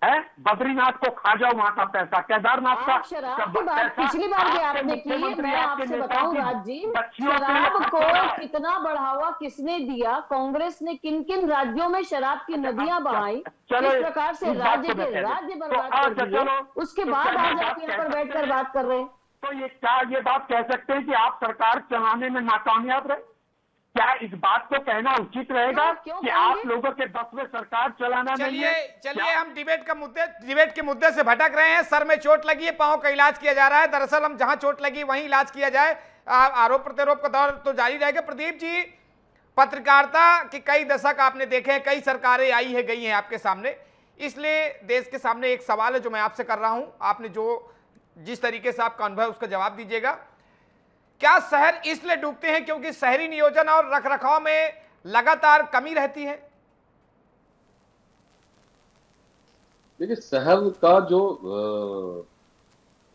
है, बद्रीनाथ को खा जाओ वहां का पैसा, केदारनाथ का आप शराब की बात पिछली बार भी आपने की, मैं आपसे बताऊं राज जी, शराब को कितना बढ़ावा किसने दिया, कांग्रेस ने किन किन राज्यों में शराब की नदियां बहाई, किस प्रकार से राज्य बर्बाद कर दिए, उसके बाद आज आप यहाँ पर बैठकर बात कर रहे हैं। तो ये क्या ये बात कह सकते हैं कि आप सरकार चलाने में नाकामयाब रहे? क्या इस बात को कहना उचित रहेगा कि आप लोगों के बस में सरकार चलाना नहीं है? चलिए हम डिबेट के मुद्दे से भटक रहे हैं। सर में चोट लगी है, पांव का इलाज किया जा रहा है। दरअसल हम जहां चोट लगी वहीं इलाज किया जाए, आरोप प्रत्यारोप का दौर तो जारी रहेगा। प्रदीप जी, पत्रकारिता के कई दशक आपने देखे हैं, कई सरकारें आई है गई हैं आपके सामने, इसलिए देश के सामने एक सवाल है जो मैं आपसे कर रहा हूं। आपने जिस तरीके से आपका अनुभव है उसका जवाब दीजिएगा। क्या शहर इसलिए डूबते हैं क्योंकि शहरी नियोजन और रखरखाव में लगातार कमी रहती है? देखिए, शहर का जो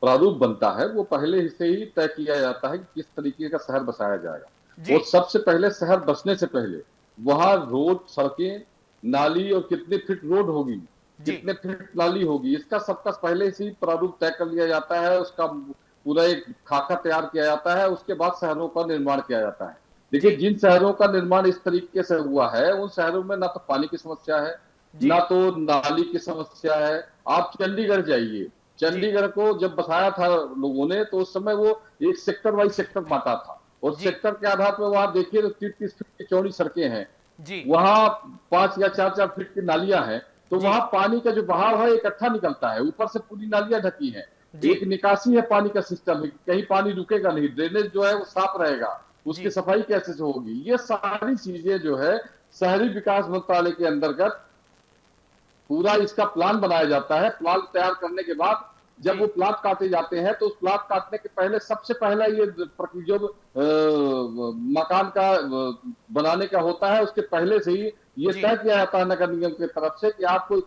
प्रारूप बनता है वो पहले से ही तय किया जाता है कि किस तरीके का शहर बसाया जाएगा। और सबसे पहले शहर बसने से पहले वहां रोड, सड़कें, नाली और कितने फीट रोड होगी, कितने फीट नाली होगी, इसका सबका पहले से ही प्रारूप तय कर लिया जाता है। उसका पूरा एक खाका तैयार किया जाता है, उसके बाद शहरों का निर्माण किया जाता है। देखिए, जिन शहरों का निर्माण इस तरीके से हुआ है उन शहरों में ना तो पानी की समस्या है, ना तो नाली की समस्या है। आप चंडीगढ़ जाइए, चंडीगढ़ को जब बसाया था लोगों ने तो उस समय वो एक सेक्टर वाइज सेक्टर बांटा था, और सेक्टर के आधार पर वहां देखिए तो 30-30 फीट की चौड़ी सड़कें हैं, वहां 5 या 4-4 फीट की नालियां हैं, तो वहां पानी का जो बहाव है इकट्ठा निकलता है, ऊपर से पूरी नालियां ढकी हैं, एक निकासी है पानी का सिस्टम है, कहीं पानी रुकेगा नहीं, ड्रेनेज जो है वो साफ रहेगा, उसकी सफाई कैसे से होगी। ये सारी चीजें जो है शहरी विकास मंत्रालय के अंतर्गत पूरा इसका प्लान बनाया जाता है। प्लान तैयार करने के बाद जब वो प्लाट काटे जाते हैं तो उस प्लाट काटने के पहले सबसे पहला ये जो मकान का बनाने का होता है उसके पहले से ही ये तय किया जाता है नगर निगम की तरफ से कि आपको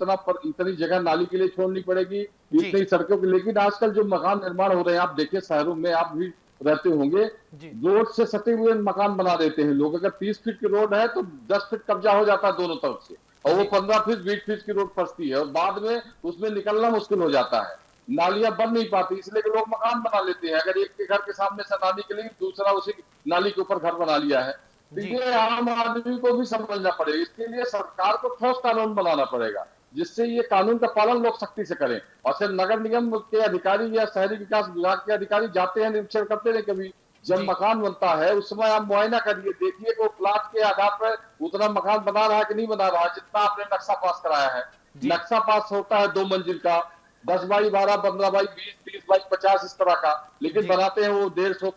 इतनी जगह नाली के लिए छोड़नी पड़ेगी, इतनी सड़कों की। लेकिन आजकल जो मकान निर्माण हो रहे हैं, आप देखिए शहरों में आप भी रहते होंगे, रोड से सटे हुए मकान बना देते हैं लोग। अगर 30 फीट की रोड है तो 10 फीट कब्जा हो जाता है दोनों तरफ से, और वो 15 फीट 20 फीट की रोड फंसती है, और बाद में उसमें निकलना मुश्किल हो जाता है, नालियां बन नहीं पाती, इसलिए कि लोग मकान बना लेते हैं। अगर एक के घर के सामने से नाली निकलेगी, दूसरा उसी नाली के ऊपर घर बना लिया है। तो ये आम आदमी को भी समझना पड़ेगा। इसके लिए सरकार को ठोस कानून बनाना पड़ेगा जिससे ये कानून का पालन लोग सख्ती से करें। और सिर्फ नगर निगम के अधिकारी या शहरी विकास विभाग के अधिकारी जाते हैं, निरीक्षण करते हैं। कभी जब मकान बनता है उस समय आप मुआयना करिए, देखिए कि वो प्लाट के आधार पर उतना मकान बना रहा है कि नहीं बना रहा है जितना आपने नक्शा पास कराया है। नक्शा पास होता है 2 मंजिल का, 10 बाई 12, 15 बाई 20, 30 बाई 50 इस तरह का, लेकिन बनाते हैं वो 150,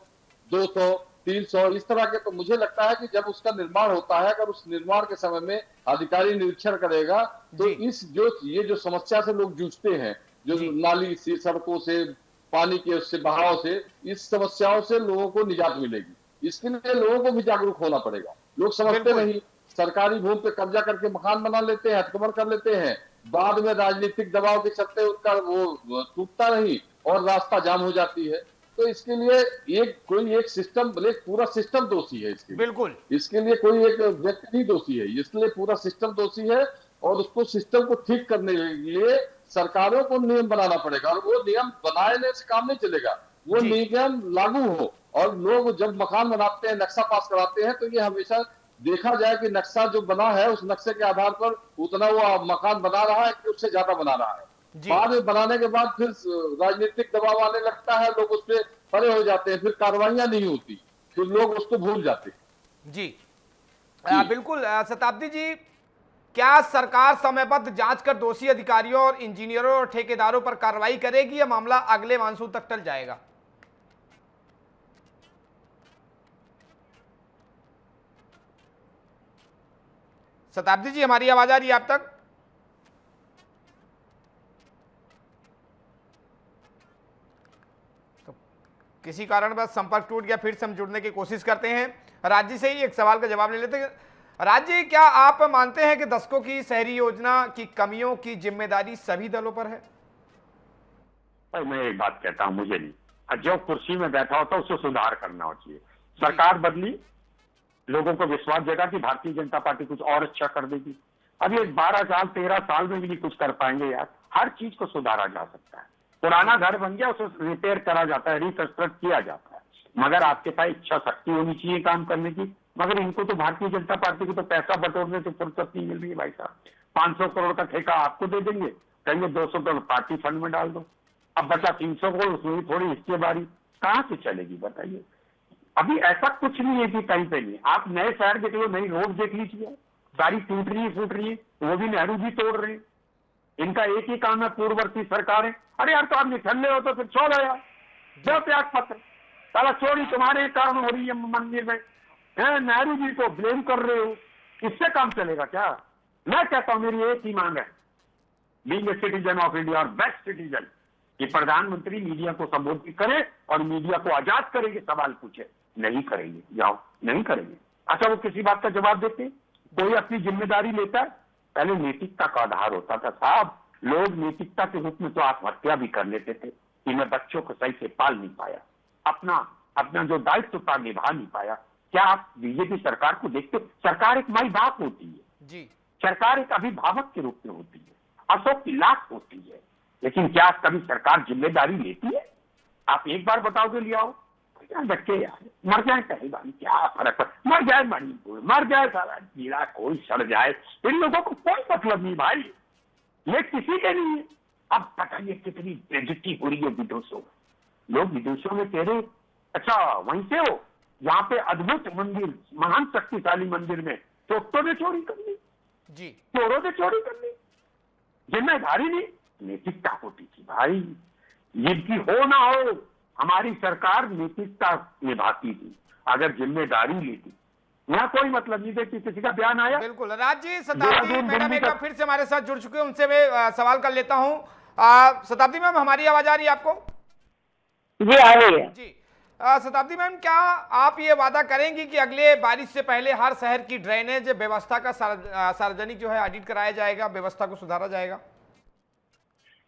200, 300 इस तरह के। तो मुझे लगता है कि जब उसका निर्माण होता है, अगर उस निर्माण के समय में अधिकारी निरीक्षण करेगा तो ये जो समस्या से लोग जूझते हैं, जो नाली से, सड़कों से, पानी के उससे बहाव से, इस समस्याओं से लोगों को निजात मिलेगी। इसके लिए लोगों को भी जागरूक होना पड़ेगा। लोग समझते नहीं, सरकारी भूमि पे कब्जा करके मकान बना लेते हैं, हथकमर कर लेते हैं, बाद में राजनीतिक दबाव के चलते उनका वो टूटता नहीं और रास्ता जाम हो जाती है। तो इसके लिए कोई एक सिस्टम, पूरा सिस्टम दोषी है इसके लिए। बिल्कुल, इसके लिए कोई एक व्यक्ति नहीं दोषी है, इसलिए पूरा सिस्टम दोषी है। और उसको सिस्टम को ठीक करने के लिए सरकारों को नियम बनाना पड़ेगा, और वो नियम बनाने से काम नहीं चलेगा, वो नियम लागू हो। और लोग जब मकान बनाते हैं, नक्शा पास कराते हैं, तो ये हमेशा देखा जाए कि नक्शा जो बना है उस नक्शे के आधार पर उतना वो मकान बना रहा है कि उससे ज्यादा बना रहा है। बाद में बनाने के बाद फिर राजनीतिक दबाव आने लगता है, लोग उस पर खड़े हो जाते हैं, फिर कार्रवाइयां नहीं होती, फिर लोग उसको भूल जाते हैं। जी बिल्कुल। शताब्दी जी, क्या सरकार समयबद्ध जांच कर दोषी अधिकारियों और इंजीनियरों और ठेकेदारों पर कार्रवाई करेगी या मामला अगले मानसून तक टल जाएगा? शताब्दी जी, हमारी आवाज आ रही है आप तक? तो किसी कारणवश संपर्क टूट गया, फिर से हम जुड़ने की कोशिश करते हैं। राज्य से ही एक सवाल का जवाब ले लेते हैं। राज्य, क्या आप मानते हैं कि दशकों की शहरी योजना की कमियों की जिम्मेदारी सभी दलों पर है? मैं एक बात कहता हूं, मुझे नहीं, जो कुर्सी में बैठा होता है उसको सुधार करना चाहिए। सरकार बदली, लोगों को विश्वास जगा कि भारतीय जनता पार्टी कुछ और अच्छा कर देगी, अब ये 12 साल 13 साल में भी नहीं कुछ कर पाएंगे यार। हर चीज को सुधारा जा सकता है। पुराना घर बन गया, उसे रिपेयर करा जाता है, रिकंस्ट्रक्ट किया जाता है, मगर आपके पास इच्छा शक्ति होनी चाहिए काम करने की। मगर इनको तो भारतीय जनता पार्टी को तो पैसा बटोरने से फुर्सत नहीं मिल रही है भाई साहब। 500 करोड़ का ठेका आपको दे देंगे, कहेंगे 200 करोड़ पार्टी फंड में डाल दो, अब बचा 300 करोड़, उसमें थोड़ी हिस्सेदारी कहाँ से चलेगी बताइए। अभी ऐसा कुछ नहीं है कि कहीं पे नहीं। आप नए शहर देख लो, नई रोड देख लीजिए, सारी टूट रही है, फूट रही है, वो भी नेहरू जी तोड़ रहे हैं। इनका एक ही काम है, पूर्ववर्ती सरकारें, अरे यार तो आप निकलने हो तो फिर छोड़ो यार, दो त्याग पत्र, साला चोरी तुम्हारे कारण हो रही है मंदिर में, नेहरू जी को ब्लेम कर रहे हो, इससे काम चलेगा क्या? मैं कहता हूं मेरी एक ही मांग है, being a citizen of India और बेस्ट सिटीजन, कि प्रधानमंत्री मीडिया को संबोधित करे और मीडिया को आजाद करेंगे, सवाल पूछे। नहीं करेंगे, जाओ नहीं करेंगे। अच्छा वो किसी बात का जवाब देते, कोई अपनी जिम्मेदारी लेता है? पहले नैतिकता का आधार होता था साहब, लोग नैतिकता के रूप में तो आत्महत्या भी कर लेते थे कि मैं बच्चों को सही से पाल नहीं पाया, अपना जो दायित्व था निभा नहीं पाया। क्या आप बीजेपी सरकार को देखते? सरकार एक माई बाप होती है जी, सरकार एक अभिभावक के रूप में होती है, अशोक की लाश होती है, लेकिन क्या कभी सरकार जिम्मेदारी लेती है? आप एक बार बताओगे लिया हो बच्चे यार मर जाए कहीं बारी, क्या फर्क पड़, मर जाए मणिपुर, मर जाए सारा जिला, कोई सड़ जाए, इन लोगों को कोई मतलब नहीं भाई, ये किसी के नहीं है। अब पता नहीं कितनी बेइज्जती हो रही है विदेशों में, लोग विदेशों में कह रहे अच्छा वहीं से हो, यहाँ पे अद्भुत मंदिर, महान शक्तिशाली मंदिर में चोरों ने चोरी कर ली जी, चोरों ने चोरी कर ली, जिम्मेदारी नहीं, नैतिकता होती थी भाई, जिनकी हो ना हो हमारी सरकार नैतिकता निभाती थी, अगर जिम्मेदारी लेती, यहाँ कोई मतलब नहीं देखती। किसी का बयान आया? बिल्कुल। राज जी, शताब्दी मैडम एक बार फिर से हमारे साथ जुड़ चुके हैं, उनसे मैं सवाल कर लेता हूँ। शताब्दी मैम, हमारी आवाज आ रही है आपको? जी आ रही है जी। शताब्दी मैम, क्या आप ये वादा करेंगी कि अगले बारिश से पहले हर शहर की ड्रेनेज व्यवस्था का सार्वजनिक जो है ऑडिट कराया जाएगा, व्यवस्था को सुधारा जाएगा?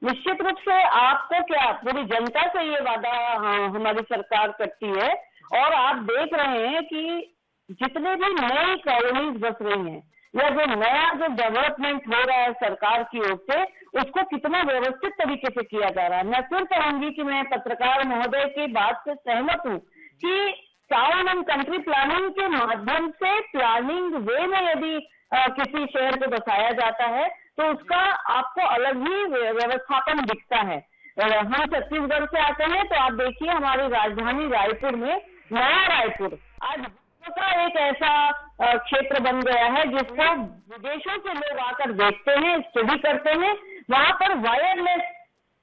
निश्चित रूप से आपको क्या पूरी जनता से ये वादा हमारी सरकार करती है। और आप देख रहे हैं कि जितने भी नई कॉलोनीज बस रही हैं या जो नया जो डेवलपमेंट हो रहा है सरकार की ओर से, उसको कितना व्यवस्थित तरीके से किया जा रहा है। मैं फिर कहूंगी कि मैं पत्रकार महोदय की बात से सहमत हूँ कि टाउन एंड कंट्री प्लानिंग के माध्यम से प्लानिंग वे में यदि किसी शहर को बसाया जाता है तो उसका आपको अलग ही व्यवस्थापन दिखता है। हम छत्तीसगढ़ से आते हैं तो आप देखिए हमारी राजधानी रायपुर में नया रायपुर आज का एक ऐसा क्षेत्र बन गया है जिसको विदेशों से लोग आकर देखते हैं, स्टडी करते हैं। वहां पर वायरलेस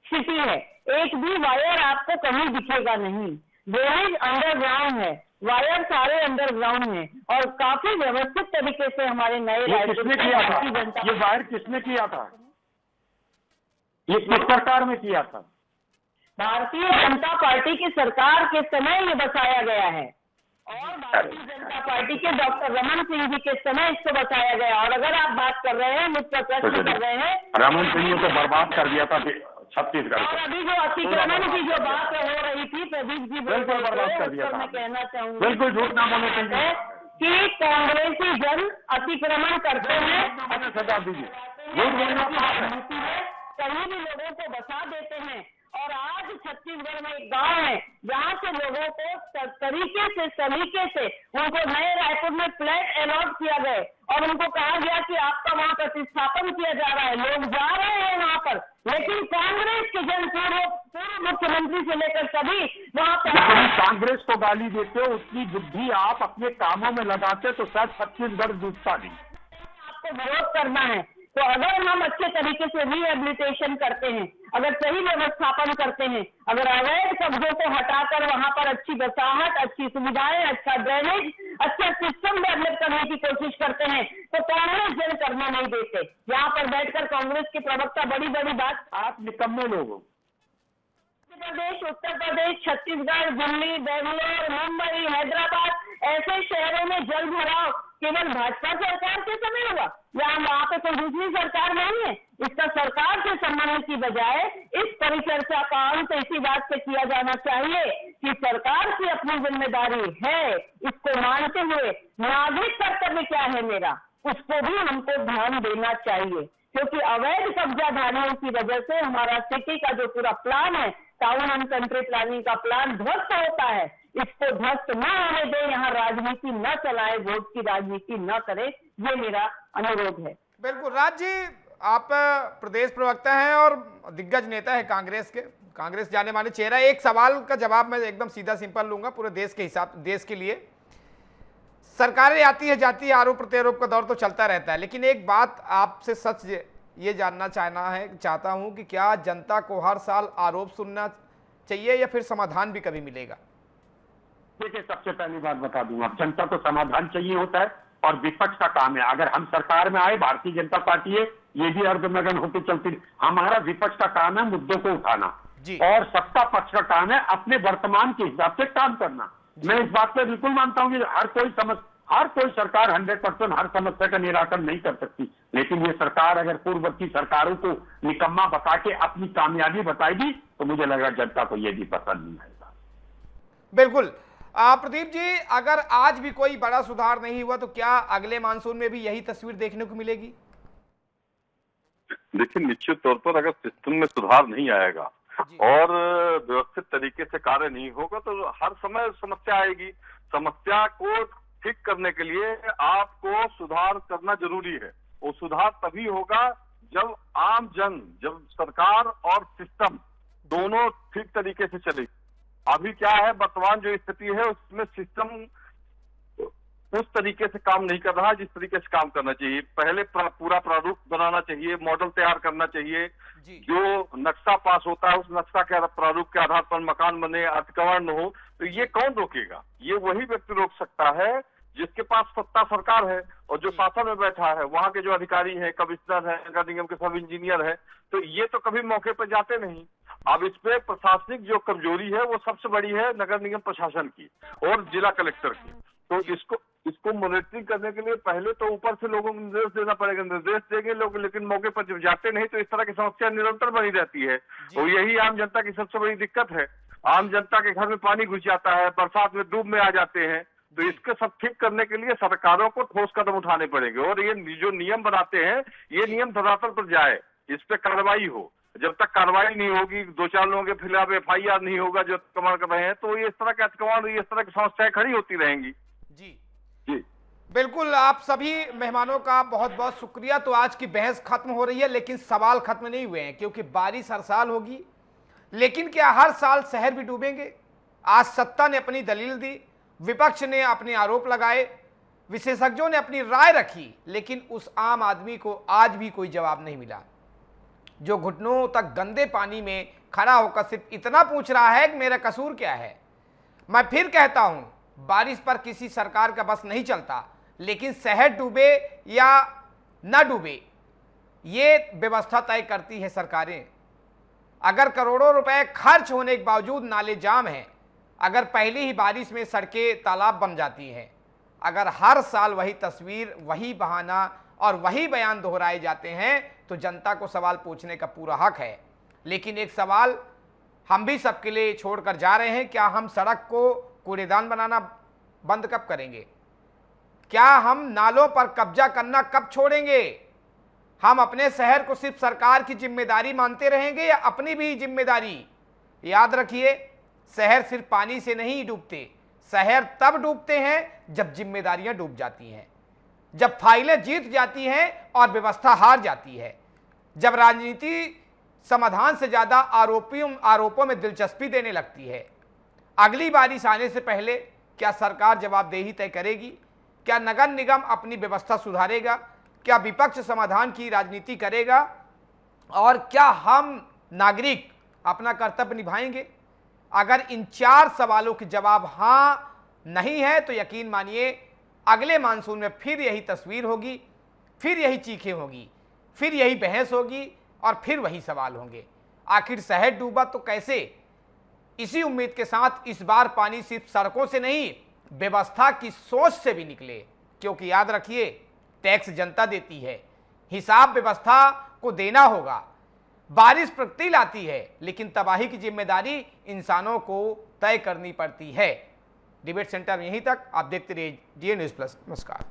सिटी है, एक भी वायर आपको कहीं दिखेगा नहीं, ड्रेनेज अंडरग्राउंड है, वायर सारे अंडरग्राउंड हैं और काफी व्यवस्थित तरीके से हमारे नए किसने किया था? ये वायर किसने किया था? ये किस सरकार में किया था? भारतीय जनता पार्टी की सरकार के समय ये बसाया गया है और भारतीय जनता पार्टी के डॉक्टर रमन सिंह जी के समय इसको बसाया गया। और अगर आप बात कर रहे हैं, मुझ पर प्रश्न कर रहे हैं, रमन सिंह ने तो बर्बाद कर दिया था छत्तीसगढ़ और अभी जो अतिक्रमण की जो बात हो रही थी प्रदीप जी बिल्कुल बर्बाद कर दिया था। मैं कहना चाहूंगी बिल्कुल झूठ ना बोलना चाहिए कि कांग्रेसी जन अतिक्रमण करते हैं, शताब्दी जी झूठ बोलना पाप है, कहीं भी लोगों को बसा देते हैं। और आज छत्तीसगढ़ में एक गांव है जहां से लोगों को तरीके से सलीके से उनको नए रायपुर में फ्लैट अलॉट किया गए और उनको कहा गया कि आपका वहां प्रतिस्थापन किया जा रहा है, लोग जा रहे हैं वहां पर, लेकिन कांग्रेस के जन पूर्व मुख्यमंत्री से लेकर सभी वहां पर कांग्रेस को गाली देते हो, उसकी बुद्धि आप अपने कामों में लगाते तो शायद छत्तीसगढ़ डूबता नहीं। आपको विरोध करना है तो अगर हम अच्छे तरीके से रिहेबिलिटेशन करते हैं, अगर सही व्यवस्थापन करते हैं, अगर अवैध कब्जों को हटाकर वहां पर अच्छी बसाहट, अच्छी सुविधाएं, अच्छा ड्रेनेज, अच्छा सिस्टम डेवलप करने की कोशिश करते हैं तो कांग्रेस जन करने नहीं देते। यहाँ पर बैठकर कांग्रेस के प्रवक्ता बड़ी बड़ी बात, आप निकम्मे लोग हो। मध्य प्रदेश, उत्तर प्रदेश, छत्तीसगढ़, दिल्ली, बेंगलोर, मुंबई, हैदराबाद ऐसे शहरों में जल भराव केवल भाजपा सरकार के समय होगा या वहाँ पे कोई दूसरी सरकार नहीं है। इसका सरकार से संबंध की बजाय इस परिचर्चा का अंत इसी बात से किया जाना चाहिए कि सरकार की अपनी जिम्मेदारी है, इसको मानते हुए नागरिक कर्तव्य क्या है मेरा, उसको भी हमको ध्यान देना चाहिए, क्योंकि अवैध कब्जाधारियों की वजह से हमारा सिटी का जो पूरा प्लान है, टाउन एंड कंट्री प्लानिंग का प्लान ध्वस्त होता है। इसको ध्वस्त न होने दें, यहाँ राजनीति न चलाए, वोट की राजनीति न करें, ये मेरा अनुरोध है। बिल्कुल। राज जी, आप प्रदेश प्रवक्ता हैं और दिग्गज नेता है कांग्रेस के, कांग्रेस जाने माने चेहरा। एक सवाल का जवाब मैं एकदम सीधा सिंपल लूंगा पूरे देश के हिसाब, देश के लिए। सरकारें आती है जाती है, आरोप प्रत्यारोप का दौर तो चलता रहता है, लेकिन एक बात आपसे सच ये जानना चाहता हूं कि क्या जनता को हर साल आरोप सुनना चाहिए या फिर समाधान भी कभी मिलेगा? देखिए, सबसे पहली बात बता दूंगा, जनता को समाधान चाहिए होता है और विपक्ष का काम है। अगर हम सरकार में आए, भारतीय जनता पार्टी है, ये भी अर्धनग्न होकर चलती, हमारा विपक्ष का काम है मुद्दों को उठाना और सत्ता पक्ष का काम है अपने वर्तमान के हिसाब से काम करना। मैं इस बात पर बिल्कुल मानता हूं कि हर कोई सरकार 100% हर समस्या का निराकरण नहीं कर सकती, लेकिन ये सरकार अगर पूर्ववर्ती सरकारों को निकम्मा बता के अपनी कामयाबी बताएगी तो मुझे लगा जनता को ये भी पसंद नहीं आएगा। बिल्कुल। प्रदीप जी, अगर आज भी कोई बड़ा सुधार नहीं हुआ तो क्या अगले मानसून में भी यही तस्वीर देखने को मिलेगी? देखिए, निश्चित तौर पर अगर सिस्टम में सुधार नहीं आएगा और व्यवस्थित तरीके से कार्य नहीं होगा तो हर समय समस्या आएगी। समस्या को ठीक करने के लिए आपको सुधार करना जरूरी है। वो सुधार तभी होगा जब आम जन, जब सरकार और सिस्टम दोनों ठीक तरीके से चले। अभी क्या है, वर्तमान जो स्थिति है उसमें सिस्टम उस तरीके से काम नहीं कर रहा जिस तरीके से काम करना चाहिए। पहले पूरा प्रारूप बनाना चाहिए, मॉडल तैयार करना चाहिए, जो नक्शा पास होता है उस नक्शा के प्रारूप के आधार पर मकान बने, अतिक्रमण न हो। तो ये कौन रोकेगा? ये वही व्यक्ति रोक सकता है जिसके पास सत्ता सरकार है और जो शासन में बैठा है, वहां के जो अधिकारी हैं, कमिश्नर है, नगर निगम के सब इंजीनियर है, तो ये तो कभी मौके पर जाते नहीं। अब इस पे प्रशासनिक जो कमजोरी है वो सबसे बड़ी है नगर निगम प्रशासन की और जिला कलेक्टर की। तो इसको मॉनिटरिंग करने के लिए पहले तो ऊपर से लोगों को निर्देश देना पड़ेगा। निर्देश देंगे लोग, लेकिन मौके पर जब जाते नहीं तो इस तरह की समस्या निरंतर बनी रहती है। और यही आम जनता की सबसे बड़ी दिक्कत है। आम जनता के घर में पानी घुस जाता है, बरसात में डूब में आ जाते हैं। तो इसके सब ठीक करने के लिए सरकारों को ठोस कदम उठाने पड़ेंगे और ये जो नियम बनाते हैं ये नियम धरातल पर जाए, इस पे कार्रवाई हो। जब तक कार्रवाई नहीं होगी, 2-4 लोगों के खिलाफ FIR नहीं होगा जो अतिक्रमण कर रहे हैं, तो ये इस तरह के अतिक्रमण, इस तरह की समस्याएं खड़ी होती रहेंगी। जी जी बिल्कुल। आप सभी मेहमानों का बहुत बहुत शुक्रिया। तो आज की बहस खत्म हो रही है, लेकिन सवाल खत्म नहीं हुए हैं, क्योंकि बारिश हर साल होगी, लेकिन क्या हर साल शहर भी डूबेंगे? आज सत्ता ने अपनी दलील दी, विपक्ष ने अपने आरोप लगाए, विशेषज्ञों ने अपनी राय रखी, लेकिन उस आम आदमी को आज भी कोई जवाब नहीं मिला, जो घुटनों तक गंदे पानी में खड़ा होकर सिर्फ इतना पूछ रहा है कि मेरा कसूर क्या है। मैं फिर कहता हूं, बारिश पर किसी सरकार का बस नहीं चलता, लेकिन शहर डूबे या न डूबे ये व्यवस्था तय करती है सरकारें। अगर करोड़ों रुपए खर्च होने के बावजूद नाले जाम हैं, अगर पहली ही बारिश में सड़कें तालाब बन जाती हैं, अगर हर साल वही तस्वीर, वही बहाना और वही बयान दोहराए जाते हैं, तो जनता को सवाल पूछने का पूरा हक है। लेकिन एक सवाल हम भी सबके लिए छोड़कर जा रहे हैं, क्या हम सड़क को कूड़ेदान बनाना बंद कब करेंगे? क्या हम नालों पर कब्जा करना कब छोड़ेंगे? हम अपने शहर को सिर्फ सरकार की जिम्मेदारी मानते रहेंगे या अपनी भी जिम्मेदारी? याद रखिए, शहर सिर्फ पानी से नहीं डूबते, शहर तब डूबते हैं जब जिम्मेदारियां डूब जाती हैं, जब फाइलें जीत जाती हैं और व्यवस्था हार जाती है, जब राजनीति समाधान से ज्यादा आरोपों में दिलचस्पी देने लगती है। अगली बारिश आने से पहले क्या सरकार जवाबदेही तय करेगी? क्या नगर निगम अपनी व्यवस्था सुधारेगा? क्या विपक्ष समाधान की राजनीति करेगा? और क्या हम नागरिक अपना कर्तव्य निभाएंगे? अगर इन 4 सवालों के जवाब हां नहीं है तो यकीन मानिए अगले मानसून में फिर यही तस्वीर होगी, फिर यही चीखें होगी, फिर यही बहस होगी और फिर वही सवाल होंगे। आखिर शहर डूबा तो कैसे? इसी उम्मीद के साथ इस बार पानी सिर्फ सड़कों से नहीं, व्यवस्था की सोच से भी निकले, क्योंकि याद रखिए, टैक्स जनता देती है, हिसाब व्यवस्था को देना होगा। बारिश प्रकृति लाती है, लेकिन तबाही की जिम्मेदारी इंसानों को तय करनी पड़ती है। डिबेट सेंटर यहीं तक। आप देखते रहिए DN News Plus। नमस्कार।